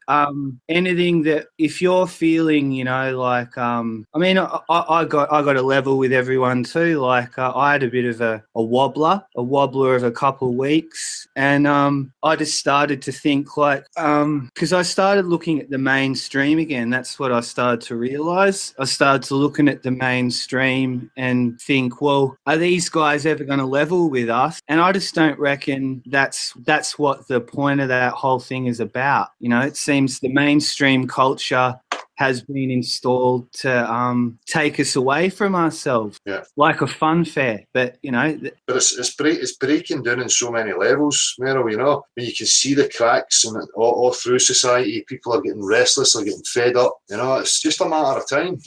anything that, if you're feeling, I got a level with everyone too. Like, I had a bit of a wobbler of a couple of weeks. And I just started to think like, because I started looking at the mainstream again. That's what I started to realise. I started to looking at the mainstream and think, well, are these guys ever going to level with us? And I just don't reckon that's what the point of that whole thing is about. It seems the mainstream culture has been installed to take us away from ourselves, like a fun fair. But but it's breaking down in so many levels, Meryl. When you can see the cracks and all through society, people are getting restless, they're getting fed up. It's just a matter of time.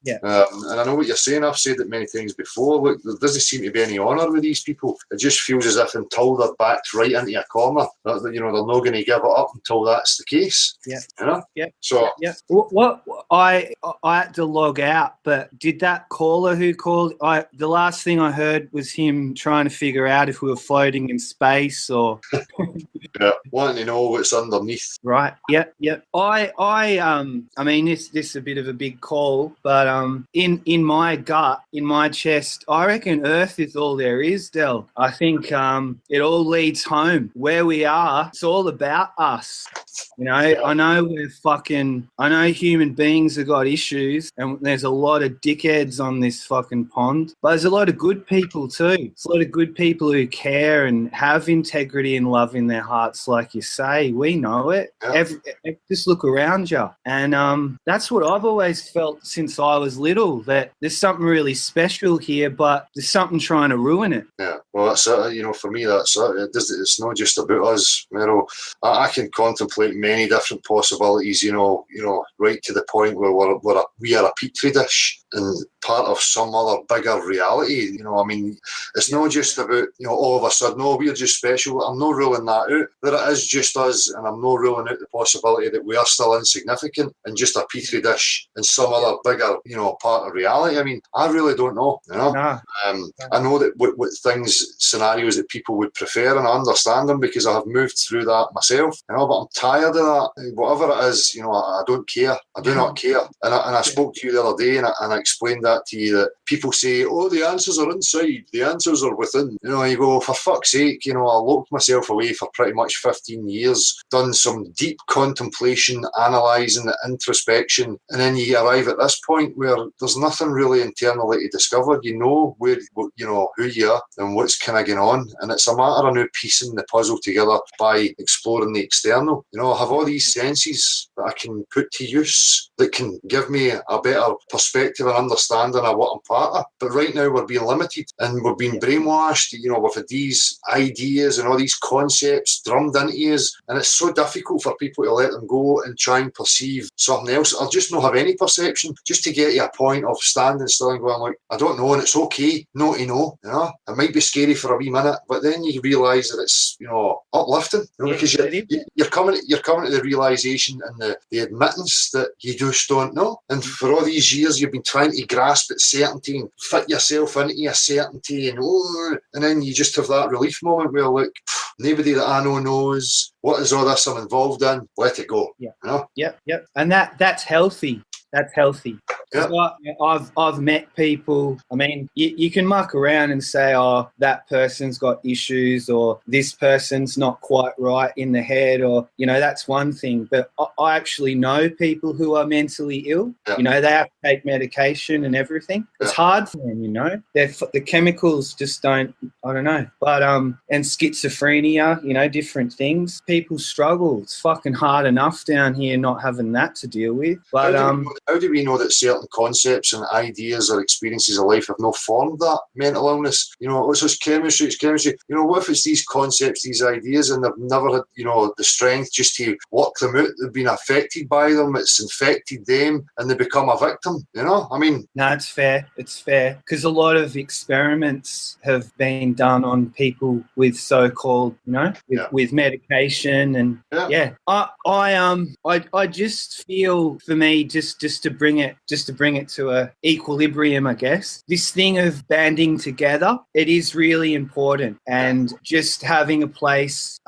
Yeah. And I know what you're saying. I've said it many times before. Look, there doesn't seem to be any honour with these people. It just feels as if until they're backed right into a corner, they're not going to give it up until that's the case. Yeah. Yeah. So yeah. What I had to log out, but did that caller who called, the last thing I heard was him trying to figure out if we were floating in space or... Yeah, wanting to know what's underneath. Right. Yep. I mean, this is a bit of a big call, but in my gut, in my chest, I reckon Earth is all there is, Del. I think it all leads home. Where we are, it's all about us. You know, I know human beings have got issues, and there's a lot of dickheads on this fucking pond, but there's a lot of good people too. There's a lot of good people who care and have integrity and love in their hearts, like you say. We know it. Yeah. Just look around you. And that's what I've always felt since I was little, that there's something really special here, but there's something trying to ruin it. Yeah, well, that's it. You know, for me, that's it. It's not just about us, Mero. I can contemplate many different possibilities, you know, right to the point where we are a petri dish and part of some other bigger reality. You know, I mean, it's not just about, you know, all of a sudden, oh, we're just special. I'm not ruling that out. That it is just us, and I'm not ruling out the possibility that we are still insignificant and just a petri dish in some other bigger, you know, part of reality. I mean, I really don't know, you know. Nah. I know that what scenarios that people would prefer, and I understand them because I have moved through that myself, you know, but I'm tired of that. Whatever it is, you know, I don't care. I do not care. And I spoke to you the other day, and I explained that to you, that people say, oh, the answers are inside, the answers are within. You know, you go, for fuck's sake, you know, I locked myself away for pretty much 15 years, done some deep contemplation, analysing, introspection, and then you arrive at this point where there's nothing really internally to discover. You know where, you know, who you are and what's kind of going on, and it's a matter of now piecing the puzzle together by exploring the external. You know, I have all these senses that I can put to use that can give me a better perspective and understanding of what I'm part of. But right now we're being limited and we're being brainwashed, you know, with these ideas and all these concepts drummed into us, and it's so difficult for people to let them go and try and perceive something else, or just not have any perception, just to get to a point of standing still and going like, I don't know, and it's okay not to know, you know. It might be scary for a wee minute, but then you realise that it's, you know, uplifting, you know, because you're coming to the realisation and the admittance that you just don't know. And for all these years you've been trying to grasp at certainty and fit yourself into a certainty, and then you just have that relief moment where, look, nobody that I know knows what is all this I'm involved in. Let it go. Yeah. You know? Yep. And that's healthy. That's healthy. Yeah. I've met people. I mean, you can muck around and say, oh, that person's got issues, or this person's not quite right in the head, or, you know, that's one thing. But I actually know people who are mentally ill. Yeah. You know, they have to take medication and everything. It's hard for them, you know. The chemicals just don't, I don't know. But and schizophrenia, you know, different things. People struggle. It's fucking hard enough down here not having that to deal with. But how do we know that certain concepts and ideas or experiences of life have not formed that mental illness? You know, it's chemistry. You know, what if it's these concepts, these ideas, and they've never had, you know, the strength just to work them out? They've been affected by them. It's infected them, and they become a victim. You know, I mean, no, it's fair. It's fair, because a lot of experiments have been done on people with so-called, you know, with medication, and I just feel, for me, just to bring it to a equilibrium, I guess. This thing of banding together, it is really important, and just having a place.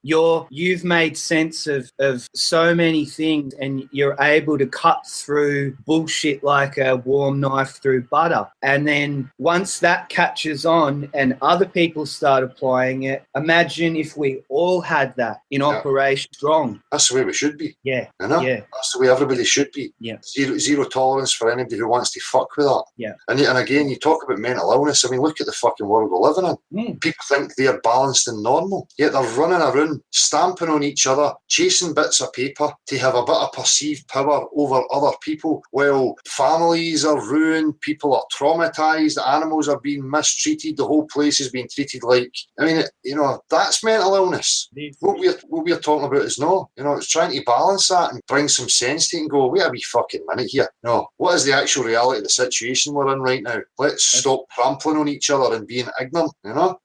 You've made sense of so many things, and you're able to cut through bullshit like a warm knife through butter. And then once that catches on and other people start applying it, imagine if we all had that in operation strong. That's the way we should be. Yeah. You know? Yeah. That's the way everybody should be. Yeah. Zero tolerance for anybody who wants to fuck with that. Yeah. And again, you talk about mental illness. I mean, look at the fucking world we're living in. People think they're balanced and normal, yet they're running around, stamping on each other, chasing bits of paper to have a bit of perceived power over other people, while families are ruined, people are traumatised, animals are being mistreated, the whole place is being treated like, I mean, you know, that's mental illness. what we're talking about is it's trying to balance that and bring some sense to it and go, wait a wee fucking minute here. No, what is the actual reality of the situation we're in right now? Let's stop trampling on each other and being ignorant,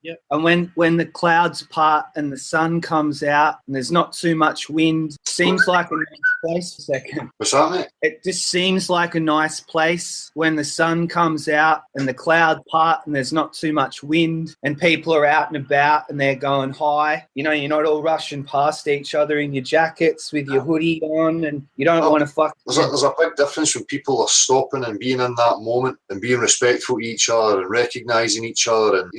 Yeah. And when the clouds part and the sun comes out and there's not too much wind, seems like a nice place for a second. What's that, mate? It just seems like a nice place when the sun comes out and the cloud part and there's not too much wind and people are out and about and they're going high. You're not all rushing past each other in your jackets with your hoodie on, and you don't want to fuck. There's a big difference when people are stopping and being in that moment and being respectful to each other and recognising each other, and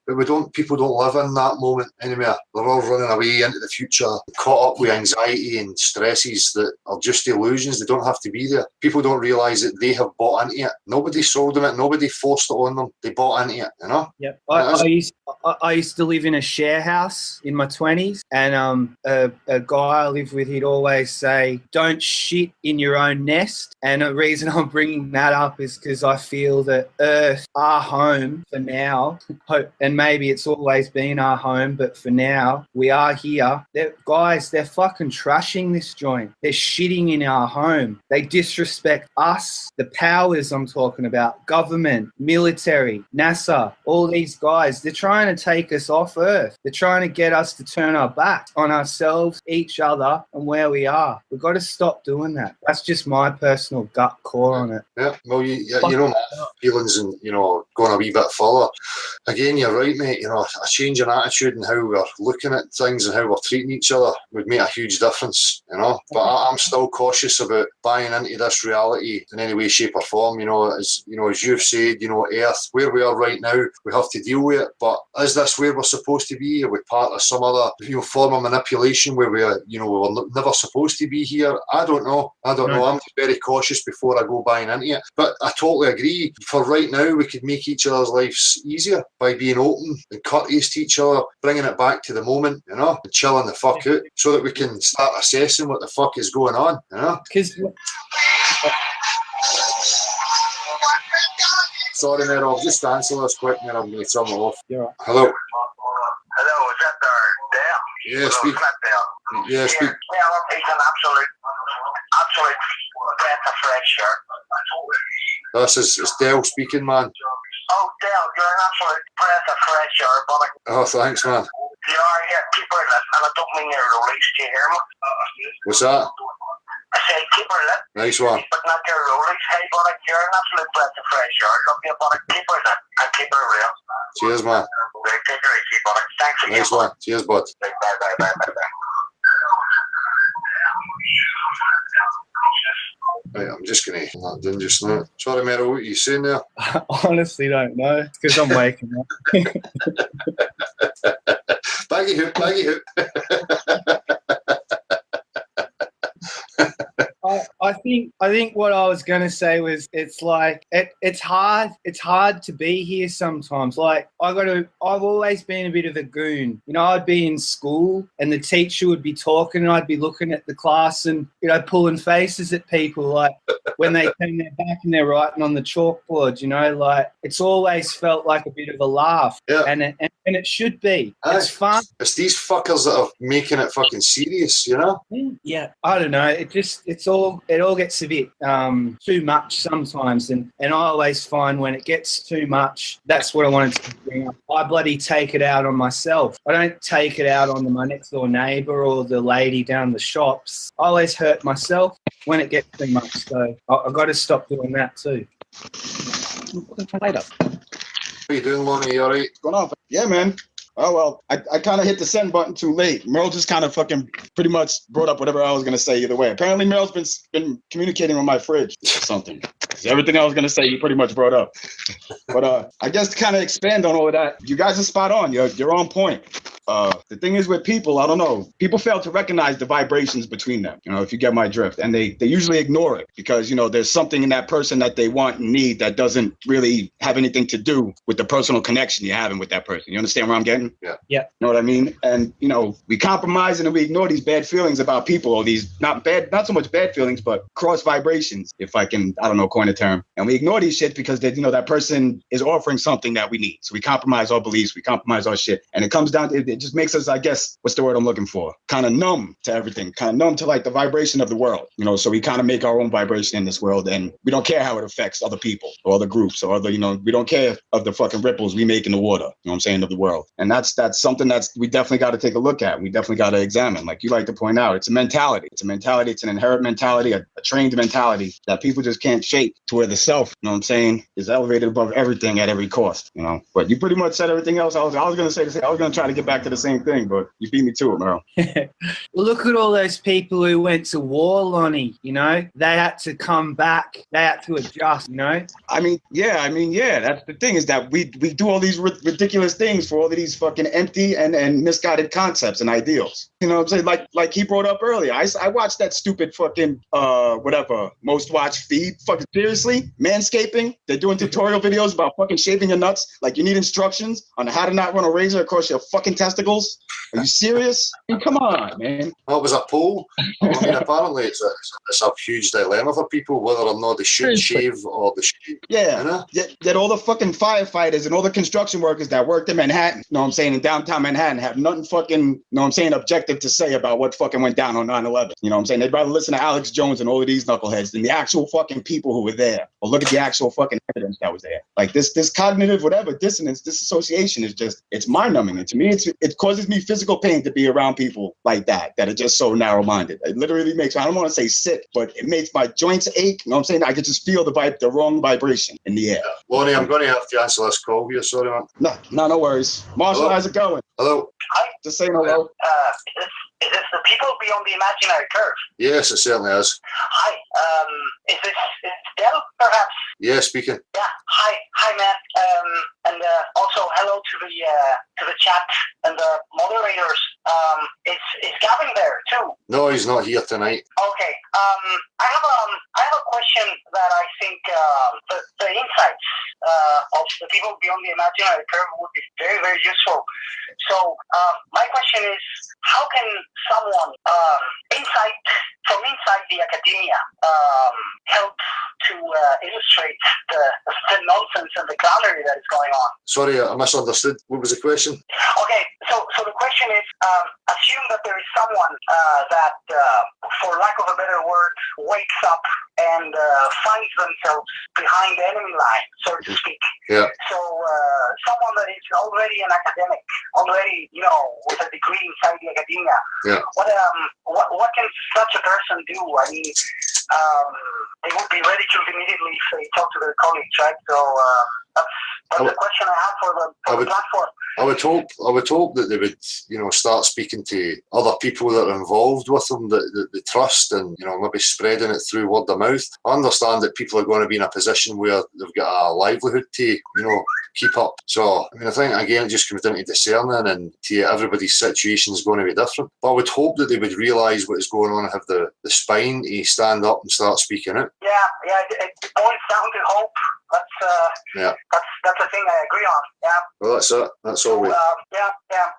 but people don't live in that moment anymore. They're all running away into the future, caught up with anxiety and stresses that are just illusions. They don't have to be there. People don't realise that they have bought into it. Nobody sold them it. Nobody forced it on them. They bought into it. Yep. I used to live in a share house in my 20s, and a guy I lived with, he'd always say, "Don't shit in your own nest." And the reason I'm bringing that up is because I feel that Earth, our home for now, and maybe it's always been our home, but for now, we are here. They're fucking trashing this joint. They're shitting in our home. They disrespect us, the powers I'm talking about, government, military, NASA, all these guys. They're trying to take us off Earth. They're trying to get us to turn our back on ourselves, each other, and where we are. We've got to stop doing that. That's just my personal gut core on it. Yeah, well, my feelings and, going a wee bit further. Again, you're right, mate. A change in attitude and how we're looking at things and how we're treating each other would make a huge difference, But I'm still cautious about buying into this reality in any way, shape or form. As you've said, Earth, where we are right now, we have to deal with it. But is this where we're supposed to be? Are we part of some other form of manipulation where we were never supposed to be here? I don't know. I'm very cautious before I go buying into it. But I totally agree. For right now, we could make each other's lives easier by being open and courteous to each other, bringing it back to the moment, and chilling the fuck out, so that we can start assessing what the fuck is going on, Because sorry, mate, I'll just answer this quick, and I'm going to turn it off. You're right. Hello. Hello, is that there? Yeah, speak. Yeah, speak. Yeah, it's an absolute breath of fresh air. This is Dale speaking, man. Oh, Dale, you're an absolute breath of fresh air, buddy. Oh, thanks, man. You are, yeah, keep her lit, and I don't mean your release, do you hear me? What's that? I say keep her lit. Nice one. But not your release. Hey, buddy, you're an absolute breath of fresh air. Love you, buddy. Keep her lit and keep her real. Cheers, man. Right, take her easy, buddy. Thanks again. Nice one. Cheers, bud. Bye. Right, I'm just going to not doing just now. Sorry, Meryl, what are you saying there? I honestly don't know. It's because I'm waking up. Baggy hoop. I think what I was going to say was it's like it's hard to be here sometimes. Like I've always been a bit of a goon. I'd be in school and the teacher would be talking and I'd be looking at the class and pulling faces at people like when they turn their back and they're writing on the chalkboard. Like it's always felt like a bit of a laugh. Yeah. And it should be. It's fun. It's these fuckers that are making it fucking serious. Yeah. I don't know. It all gets a bit too much sometimes, and I always find when it gets too much, that's what I wanted to bring up. I bloody take it out on myself. I don't take it out on my next door neighbour or the lady down the shops. I always hurt myself when it gets too much, so I've got to stop doing that too. Later. What are you doing, Lonnie? You all right? What's going on? Yeah, man. Oh, well, I kind of hit the send button too late. Merle just kind of fucking pretty much brought up whatever I was going to say either way. Apparently, Merle's been communicating with my fridge or something. Everything I was going to say, you pretty much brought up. But I guess to kind of expand on all of that, you guys are spot on. You're on point. The thing is with people, I don't know, people fail to recognize the vibrations between them, if you get my drift. And they usually ignore it because, there's something in that person that they want and need that doesn't really have anything to do with the personal connection you're having with that person. You understand where I'm getting? Yeah. Yeah. You know what I mean? And, we compromise and we ignore these bad feelings about people, or these not so much bad feelings, but cross vibrations, if I can, I don't know, coin a term. And we ignore these shit because that person is offering something that we need. So we compromise our beliefs, we compromise our shit. And it comes down to, just makes us, I guess, what's the word I'm looking for? Kind of numb to everything, kind of numb to like the vibration of the world, you know, so we kind of make our own vibration in this world, and we don't care how it affects other people or other groups or other, you know, we don't care of the fucking ripples we make in the water, you know what I'm saying, of the world. And that's something that's we definitely got to take a look at. We definitely got to examine, like you like to point out. It's a mentality. It's an inherent mentality, a trained mentality that people just can't shake, to where the self, you know what I'm saying, is elevated above everything at every cost, you know. But you pretty much said everything else. I was gonna say I was gonna try to get back to the same thing, but you beat me to it, Merle. Well, look at all those people who went to war, Lonnie, you know, they had to come back, they had to adjust, you know. I mean, yeah, that's the thing, is that we do all these ridiculous things for all of these fucking empty and misguided concepts and ideals. You know what I'm saying? Like he brought up earlier, I watched that stupid fucking whatever most watched feed. Fucking seriously, manscaping. They're doing tutorial videos about fucking shaving your nuts. Like you need instructions on how to not run a razor across your fucking testicles. Are you serious? I mean, come on, man. That was a poll. I mean, apparently it's a huge dilemma for people whether or not they should shave or they should. Yeah. You know? That all the fucking firefighters and all the construction workers that worked in Manhattan, you know what I'm saying, in downtown Manhattan, have nothing fucking, you know what I'm saying, objective to say about what fucking went down on 9/11. You know what I'm saying? They'd rather listen to Alex Jones and all of these knuckleheads than the actual fucking people who were there, or look at the actual fucking evidence that was there. Like this cognitive whatever dissonance, disassociation is just, it's mind-numbing. And to me, it causes me physical pain to be around people like that are just so narrow-minded. It literally makes, I don't want to say sick, but it makes my joints ache. You know what I'm saying? I could just feel the wrong vibration in the air. Lonnie, I'm going to have to answer this call here. Sorry, man. No worries. Marshall, how's it going? Hello. Hi. Just saying hello. Is this the people beyond the imaginary curve? Yes, it certainly is. Hi. Is this Del, perhaps? Yeah, speaking. Yeah. Hi, man. And also hello to the chat and the moderators. Is Gavin there too? No, he's not here tonight. Okay. I have a question that I think the insights of the people beyond the imaginary curve would be very, very useful. So my question is, how can someone from inside the academia help to illustrate the nonsense and the clownery that is going on? Sorry, I misunderstood. What was the question? Okay, so the question is, assume that there is someone that, for lack of a better word, wakes up and finds themselves behind the enemy line, so to speak. Yeah. So someone that is already an academic, already, you know, with a degree inside the academia. Yeah. What can such a person do? I mean, they would be ridiculed immediately if they talk to their colleagues, right? So that's the question I have for the platform. I would hope that they would, you know, start speaking to other people that are involved with them that they trust, and, you know, maybe spreading it through word of mouth. I understand that people are going to be in a position where they've got a livelihood to, you know, keep up. So, I mean, I think, again, it just comes down to discerning, and everybody's situation is going to be different. But I would hope that they would realise what is going on and have the spine to stand up and start speaking out. Yeah, it boils down to hope. That's the thing I agree on. Yeah. Well, that's it. That's all. Yeah.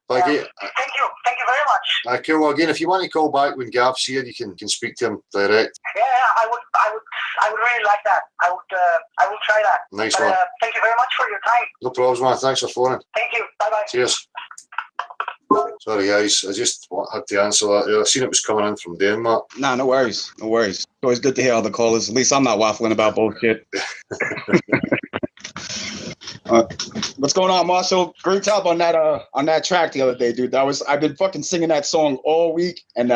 Thank you. Thank you very much. Cool. Well, again, if you want to call back when Gav's here, you can speak to him direct. Yeah, I would really like that. I will try that. Nice one. Thank you very much for your time. No problems, man. Thanks for phoning. Thank you. Bye. Cheers. Sorry, guys. I just had to answer that. I seen it was coming in from Denmark. Nah, no worries. It's always good to hear other callers. At least I'm not waffling about bullshit. What's going on, Marshall? Great job on that track the other day, dude. I've been fucking singing that song all week, and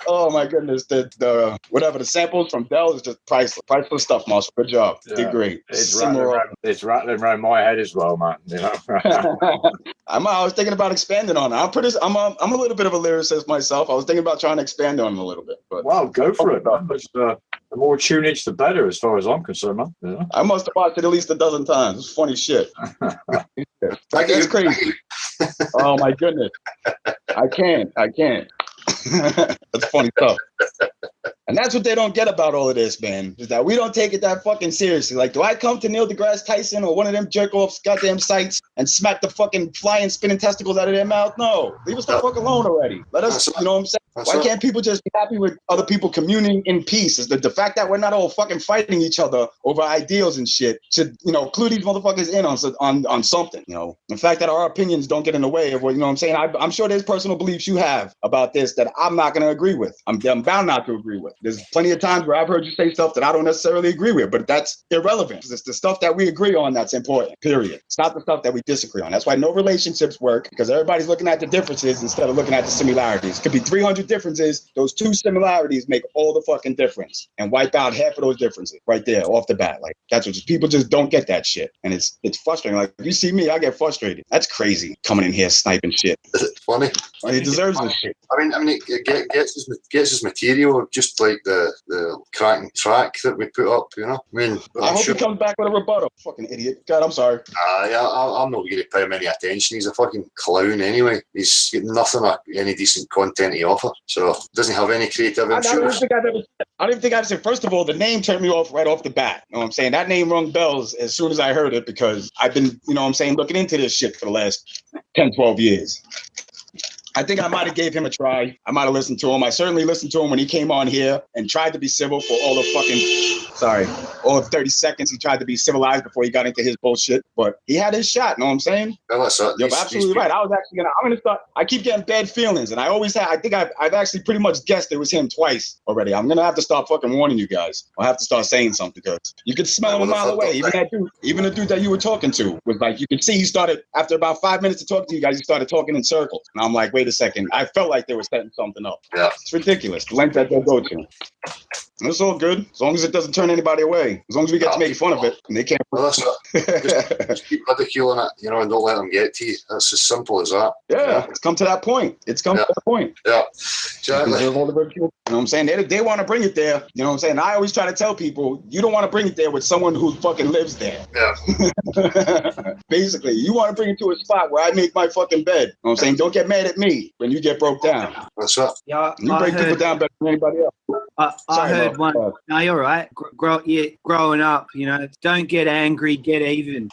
oh my goodness, the samples from Dell is just priceless stuff, Marshall. Good job. Yeah, did great. It's rattling around my head as well, man. You know? I was thinking about expanding on it. I'm a little bit of a lyricist myself. I was thinking about trying to expand on it a little bit. But wow, go for it, man. The more tunage, the better, as far as I'm concerned, man. Yeah. I must have watched it at least a dozen times. It's funny shit. That's crazy. Oh my goodness. I can't. That's funny stuff. And that's what they don't get about all of this, man, is that we don't take it that fucking seriously. Like, do I come to Neil deGrasse Tyson or one of them jerk-offs goddamn sites and smack the fucking flying spinning testicles out of their mouth? No. Leave us the fuck alone already. Let us, you know what I'm saying? Why can't people just be happy with other people communing in peace? Is the fact that we're not all fucking fighting each other over ideals and shit should, clue these motherfuckers in on something, The fact that our opinions don't get in the way of what, I'm saying? I'm sure there's personal beliefs you have about this that I'm not going to agree with. I'm bound not to agree with. There's plenty of times where I've heard you say stuff that I don't necessarily agree with, but that's irrelevant. It's the stuff that we agree on that's important, period. It's not the stuff that we disagree on. That's why no relationships work, because everybody's looking at the differences instead of looking at the similarities. Could be 300 differences. Those 2 similarities make all the fucking difference and wipe out half of those differences right there off the bat. Like, that's what people just don't get that shit. And it's frustrating. Like, if you see me, I get frustrated. That's crazy, coming in here sniping shit. Is it funny? He deserves this shit. I mean, it gets his material, just like the cracking track that we put up, I hope he comes back with a rebuttal. Fucking idiot. God, I'm sorry. I'm not going to pay him any attention. He's a fucking clown anyway. He's got nothing or any decent content to offer. So, doesn't have any creative I don't even think I've said, first of all, the name turned me off right off the bat. You know what I'm saying? That name rung bells as soon as I heard it, because I've been, looking into this shit for the last 10, 12 years. I think I might have gave him a try. I might have listened to him. I certainly listened to him when he came on here and tried to be civil for all of 30 seconds. He tried to be civilized before he got into his bullshit. But he had his shot, know what I'm saying? Well, You're absolutely right. I'm going to start. I keep getting bad feelings, and I always have. I think I've actually pretty much guessed it was him twice already. I'm going to have to start fucking warning you guys. I'll have to start saying something, because you could smell him a mile away. Even the dude that you were talking to was like, you could see he started, after about 5 minutes of talking to you guys, he started talking in circles. And I'm like, wait a second. I felt like they were setting something up. Yeah. It's ridiculous. The length that they'll go to. It's all good, as long as it doesn't turn anybody away. As long as we get to make fun of it, and they can't. Well, that's it. Just keep ridiculing it, and don't let them get to you. That's as simple as that. Yeah, it's come to that point. It's come to that point. Yeah, exactly. All the ridicule. You know what I'm saying? They want to bring it there. You know what I'm saying? I always try to tell people, you don't want to bring it there with someone who fucking lives there. Yeah. Basically, you want to bring it to a spot where I make my fucking bed. You know what I'm saying? Don't get mad at me when you get broke down. That's it. Yeah, you break people down better than anybody else. I heard one. No, you're right. Growing up, don't get angry, get even.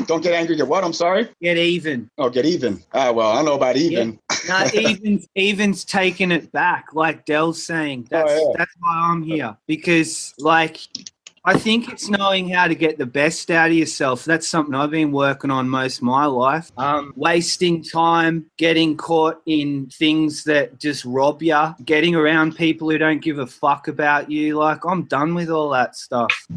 Don't get angry, get what? I'm sorry? Get even. Oh, get even. Well, I don't know about even. Yeah. No, even's taking it back, like Dell's saying. That's why I'm here. Because, I think it's knowing how to get the best out of yourself. That's something I've been working on most of my life. Wasting time, getting caught in things that just rob you, getting around people who don't give a fuck about you. I'm done with all that stuff.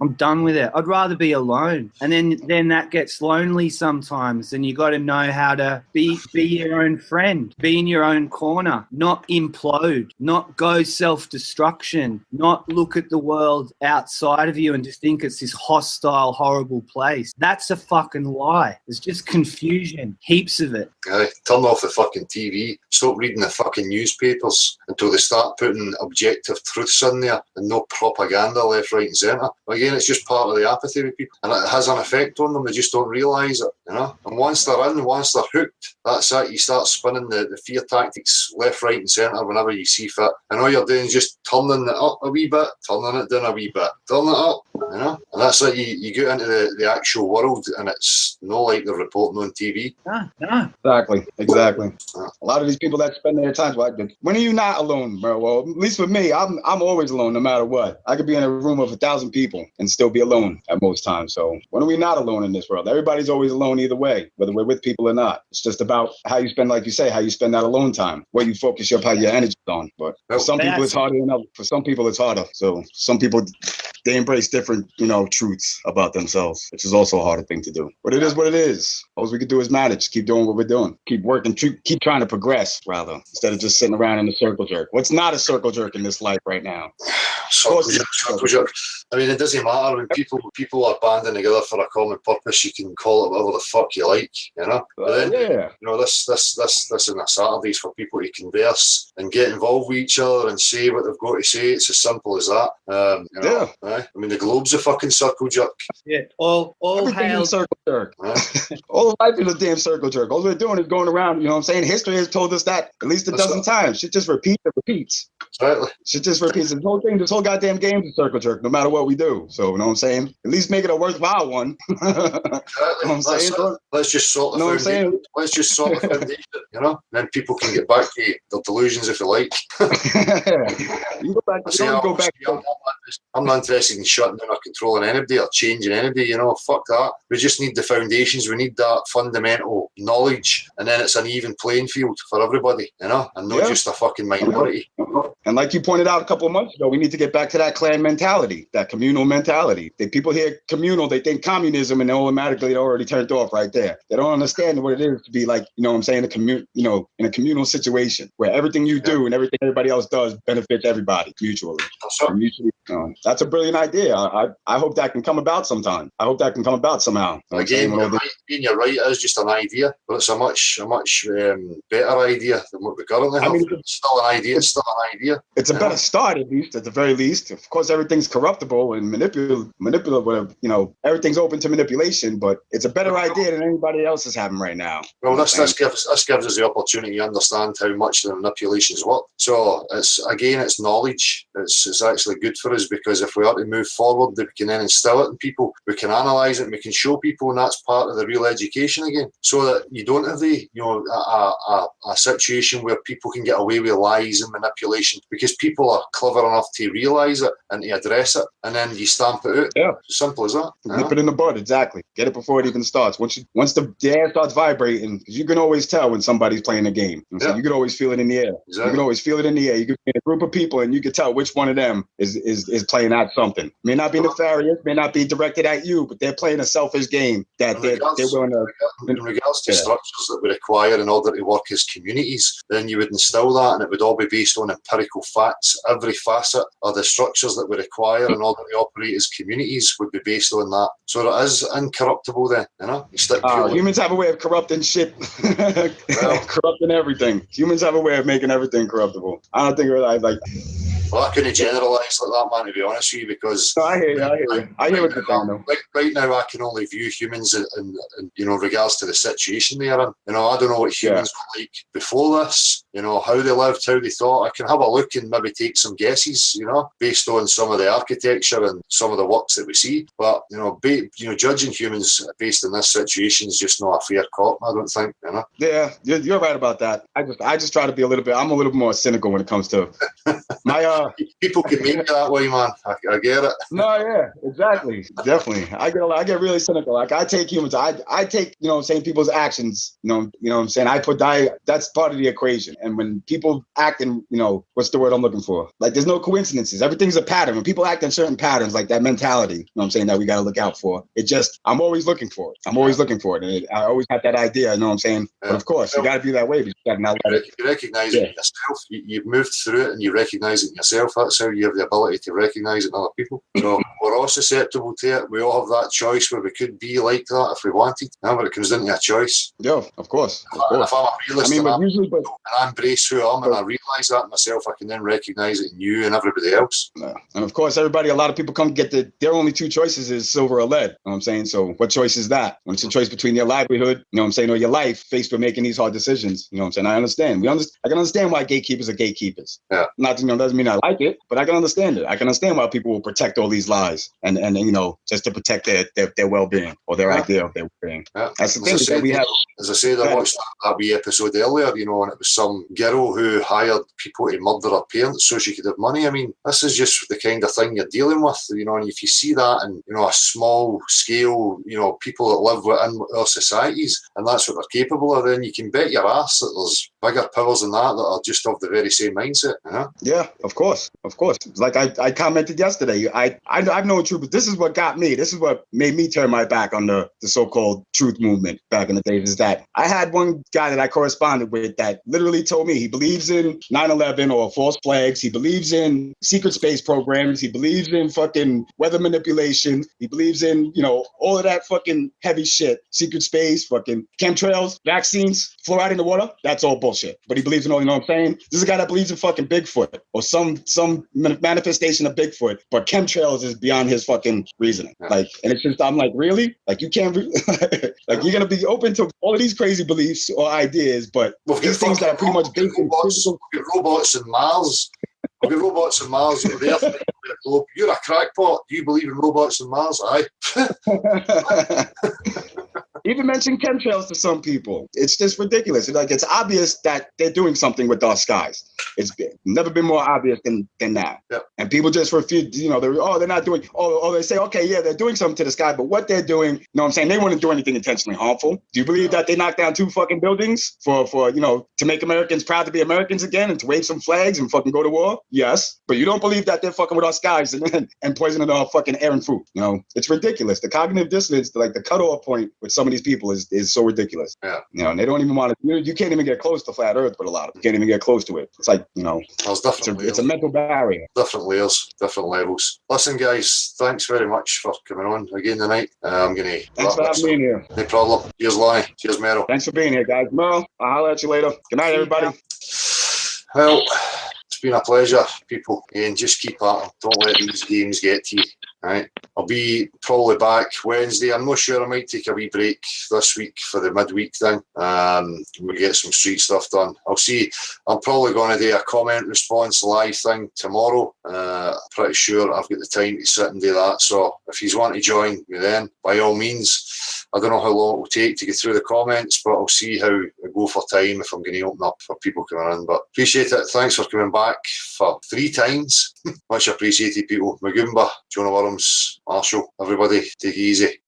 I'm done with it. I'd rather be alone. And then that gets lonely sometimes. And you got to know how to be your own friend, be in your own corner, not implode, not go self-destruction, not look at the world outside of you and just think it's this hostile, horrible place. That's a fucking lie. There's just confusion, heaps of it. Turn off the fucking TV. Stop reading the fucking newspapers until they start putting objective truths in there and no propaganda left, right and centre. Again, it's just part of the apathy with people, and it has an effect on them. They just don't realise it, And once they're in, once they're hooked, that's it. You start spinning the fear tactics left, right and centre whenever you see fit, and all you're doing is just turning it up a wee bit, turning it down a wee bit, turning it up, and that's it. You get into the actual world, and it's not like they're reporting on TV. Exactly. A lot of these people that spend their time, when are you not alone, bro? Well, at least with me, I'm always alone no matter what. I could be in a room of 1,000 people and still be alone at most times. So when are we not alone in this world? Everybody's always alone either way, whether we're with people or not. It's just about how you spend, like you say, how you spend that alone time, where you focus your energy on. But for some people it's harder than others. For some people it's harder. So some people, they embrace different, truths about themselves, which is also a harder thing to do. But it is what it is. All we can do is manage, keep doing what we're doing, keep working, keep trying to progress, rather, instead of just sitting around in a circle jerk. What's not a circle jerk in this life right now? Circle jerk. I mean, it doesn't matter when people are banding together for a common purpose. You can call it whatever the fuck you like, But then, this isn't a Saturdays for people to converse and get involved with each other and say what they've got to say. It's as simple as that. I mean, the globe's a fucking circle jerk. Yeah, all hail circle jerk. All life is a damn circle jerk. All we're doing is going around. History has told us that at least a dozen times. Shit just repeats and repeats. Exactly. Shit just repeats. This whole whole goddamn game's a circle jerk, no matter what we do. So, you know what I'm saying? At least make it a worthwhile one. You know what I'm saying? Let's just sort the foundation. Let's just sort the foundation, you know? And then people can get back to their delusions if they like. You go back. I'm not interested in shutting down or controlling anybody or changing anybody, you know? Fuck that. We just need the foundations. We need that fundamental knowledge, and then it's an even playing field for everybody, you know? And not just a fucking minority. And like you pointed out a couple of months ago, we need to get back to that clan mentality, that communal mentality. People hear communal, they think communism, and automatically they're already turned off right there. They don't understand what it is to be like, you know what I'm saying, in a communal situation where everything you do and everything everybody else does benefits everybody mutually. That's a brilliant idea. I hope that can come about sometime. I hope that can come about somehow. Again, you're right, it is just an idea, but it's a much better idea than what we currently have. It's still an idea. It's a better start, at least, at the very least. Of course, everything's corruptible and manipulative. You know, everything's open to manipulation, but it's a better idea than anybody else is having right now. Well, this gives us the opportunity to understand how much the manipulations work. So it's knowledge. It's actually good for us, because if we are to move forward, we can then instill it in people. We can analyse it, and we can show people, and that's part of the real education again. So that you don't have a situation where people can get away with lies and manipulation, because people are clever enough to realise it and to address it, and then you stamp it out. Yeah, as simple as that. Nip it in the bud, exactly. Get it before it even starts. Once the air starts vibrating, because you can always tell when somebody's playing a game. So you can always feel it in the air. Exactly. You can always feel it in the air. You can be in a group of people, and you can tell which one of them is playing at something. May not be nefarious, may not be directed at you, but they're playing a selfish game that they're willing to. In regards to structures that we require in order to work as communities, then you would instill that, and it would all be based on empirical facts. Every facet of the structures that we require in order to operate as communities would be based on that. So it is incorruptible then, you know? Humans have a way of corrupting shit. Corrupting everything. Humans have a way of making everything corruptible. I don't think well, I couldn't generalise like that, man, to be honest with you, because... No, I hear you. I hear what you're saying, though. Right now, I can only view humans in regards to the situation they are in. You know, I don't know what humans were like before this, you know, how they lived, how they thought. I can have a look and maybe take some guesses, you know, based on some of the architecture and some of the works that we see. But, judging humans based on this situation is just not a fair cop, I don't think, you know. Yeah, you're right about that. I just try to be I'm a little more cynical when it comes to my... People can make it that way, man. I get it. No, yeah, exactly. Definitely. I get really cynical. Like, I take humans, I take, people's actions, you know what I'm saying? That's part of the equation. And when people act in, what's the word I'm looking for? Like, there's no coincidences. Everything's a pattern. When people act in certain patterns, like that mentality, you know what I'm saying, that we got to look out for. I'm always looking for it. And I always have that idea, you know what I'm saying? But of course, you got to be that way, but you got to not let it. You recognize it yourself. You've moved through it and you recognize it yourself. That's how you have the ability to recognize it in other people. So we're all susceptible to it. We all have that choice where we could be like that if we wanted. But it comes down to a choice. Yeah, of course. If I'm a realist and I embrace who I am and I realise that in myself, I can then recognise it in you and everybody else. Yeah. And of course, a lot of people come get their only two choices is silver or lead. You know what I'm saying? So what choice is that? When it's a choice between your livelihood, you know what I'm saying, or your life faced with making these hard decisions. You know what I'm saying? I understand. I can understand why gatekeepers are gatekeepers. Yeah. Not, doesn't mean I like it, but I can understand it. I can understand why people will protect all these lies and just to protect their well-being or their idea of their well-being. Yeah. That's the thing that we have. As I said, I watched that wee episode earlier, and it was some girl who hired people to murder her parents so she could have money. I mean, this is just the kind of thing you're dealing with, and if you see that in, a small scale, people that live within our societies, and that's what they're capable of, then you can bet your ass that there's bigger powers than that are just of the very same mindset, Yeah, of course. Like I commented yesterday, I've known truth, but this is what got me. This is what made me turn my back on the so-called truth movement back in the days, is that I had one guy that I corresponded with that literally told me he believes in 9/11 or false flags. He believes in secret space programs. He believes in fucking weather manipulation. He believes in, all of that fucking heavy shit. Secret space, fucking chemtrails, vaccines, fluoride in the water. That's all bullshit. But he believes in all, you know what I'm saying? This is a guy that believes in fucking Bigfoot or some manifestation of Bigfoot, but chemtrails is beyond his fucking reasoning. And it's just, I'm like, really? Like, you can't, like, you're going to be open to all of these crazy beliefs or ideas, but these things that are pretty much based in physical. Robots and Mars. We'll be robots on Mars. The the globe. You're a crackpot. Do you believe in robots on Mars? Aye. Even mention chemtrails to some people. It's just ridiculous. It's obvious that they're doing something with our skies. It's never been more obvious than now. Yep. And people just refuse, they're not doing, they say, okay, yeah, they're doing something to the sky, but what they're doing, you know what I'm saying, they wouldn't do anything intentionally harmful. Do you believe that they knocked down 2 fucking buildings for to make Americans proud to be Americans again and to wave some flags and fucking go to war? Yes. But you don't believe that they're fucking with our skies and poisoning our fucking air and food. It's ridiculous. The cognitive dissonance, like the cutoff point with some of these people is so ridiculous. Yeah. And they don't even want to, you can't even get close to flat earth, but a lot of them can't even get close to it. It's like, it's a mental barrier. Different layers, different levels. Listen, guys, thanks very much for coming on again tonight. I'm going to... Thanks for having me in here. No problem. Cheers, Lonnie. Cheers, Merrill. Thanks for being here, guys. Merrill, I'll holler at you later. Good night, everybody. Well, it's been a pleasure, people. And just keep at them. Don't let these games get to you. Right. I'll be probably back Wednesday. I'm not sure. I might take a wee break this week for the midweek thing. We'll get some street stuff done. I'll see. I'm probably going to do a comment response live thing tomorrow. Pretty sure I've got the time to sit and do that. So if you want to join me then, by all means. I don't know how long it will take to get through the comments, but I'll see how I go for time if I'm going to open up for people coming in. But appreciate it. Thanks for coming back for 3 times. Much appreciated, people. Magumba, Jonah Worms, Marshall, everybody, take it easy.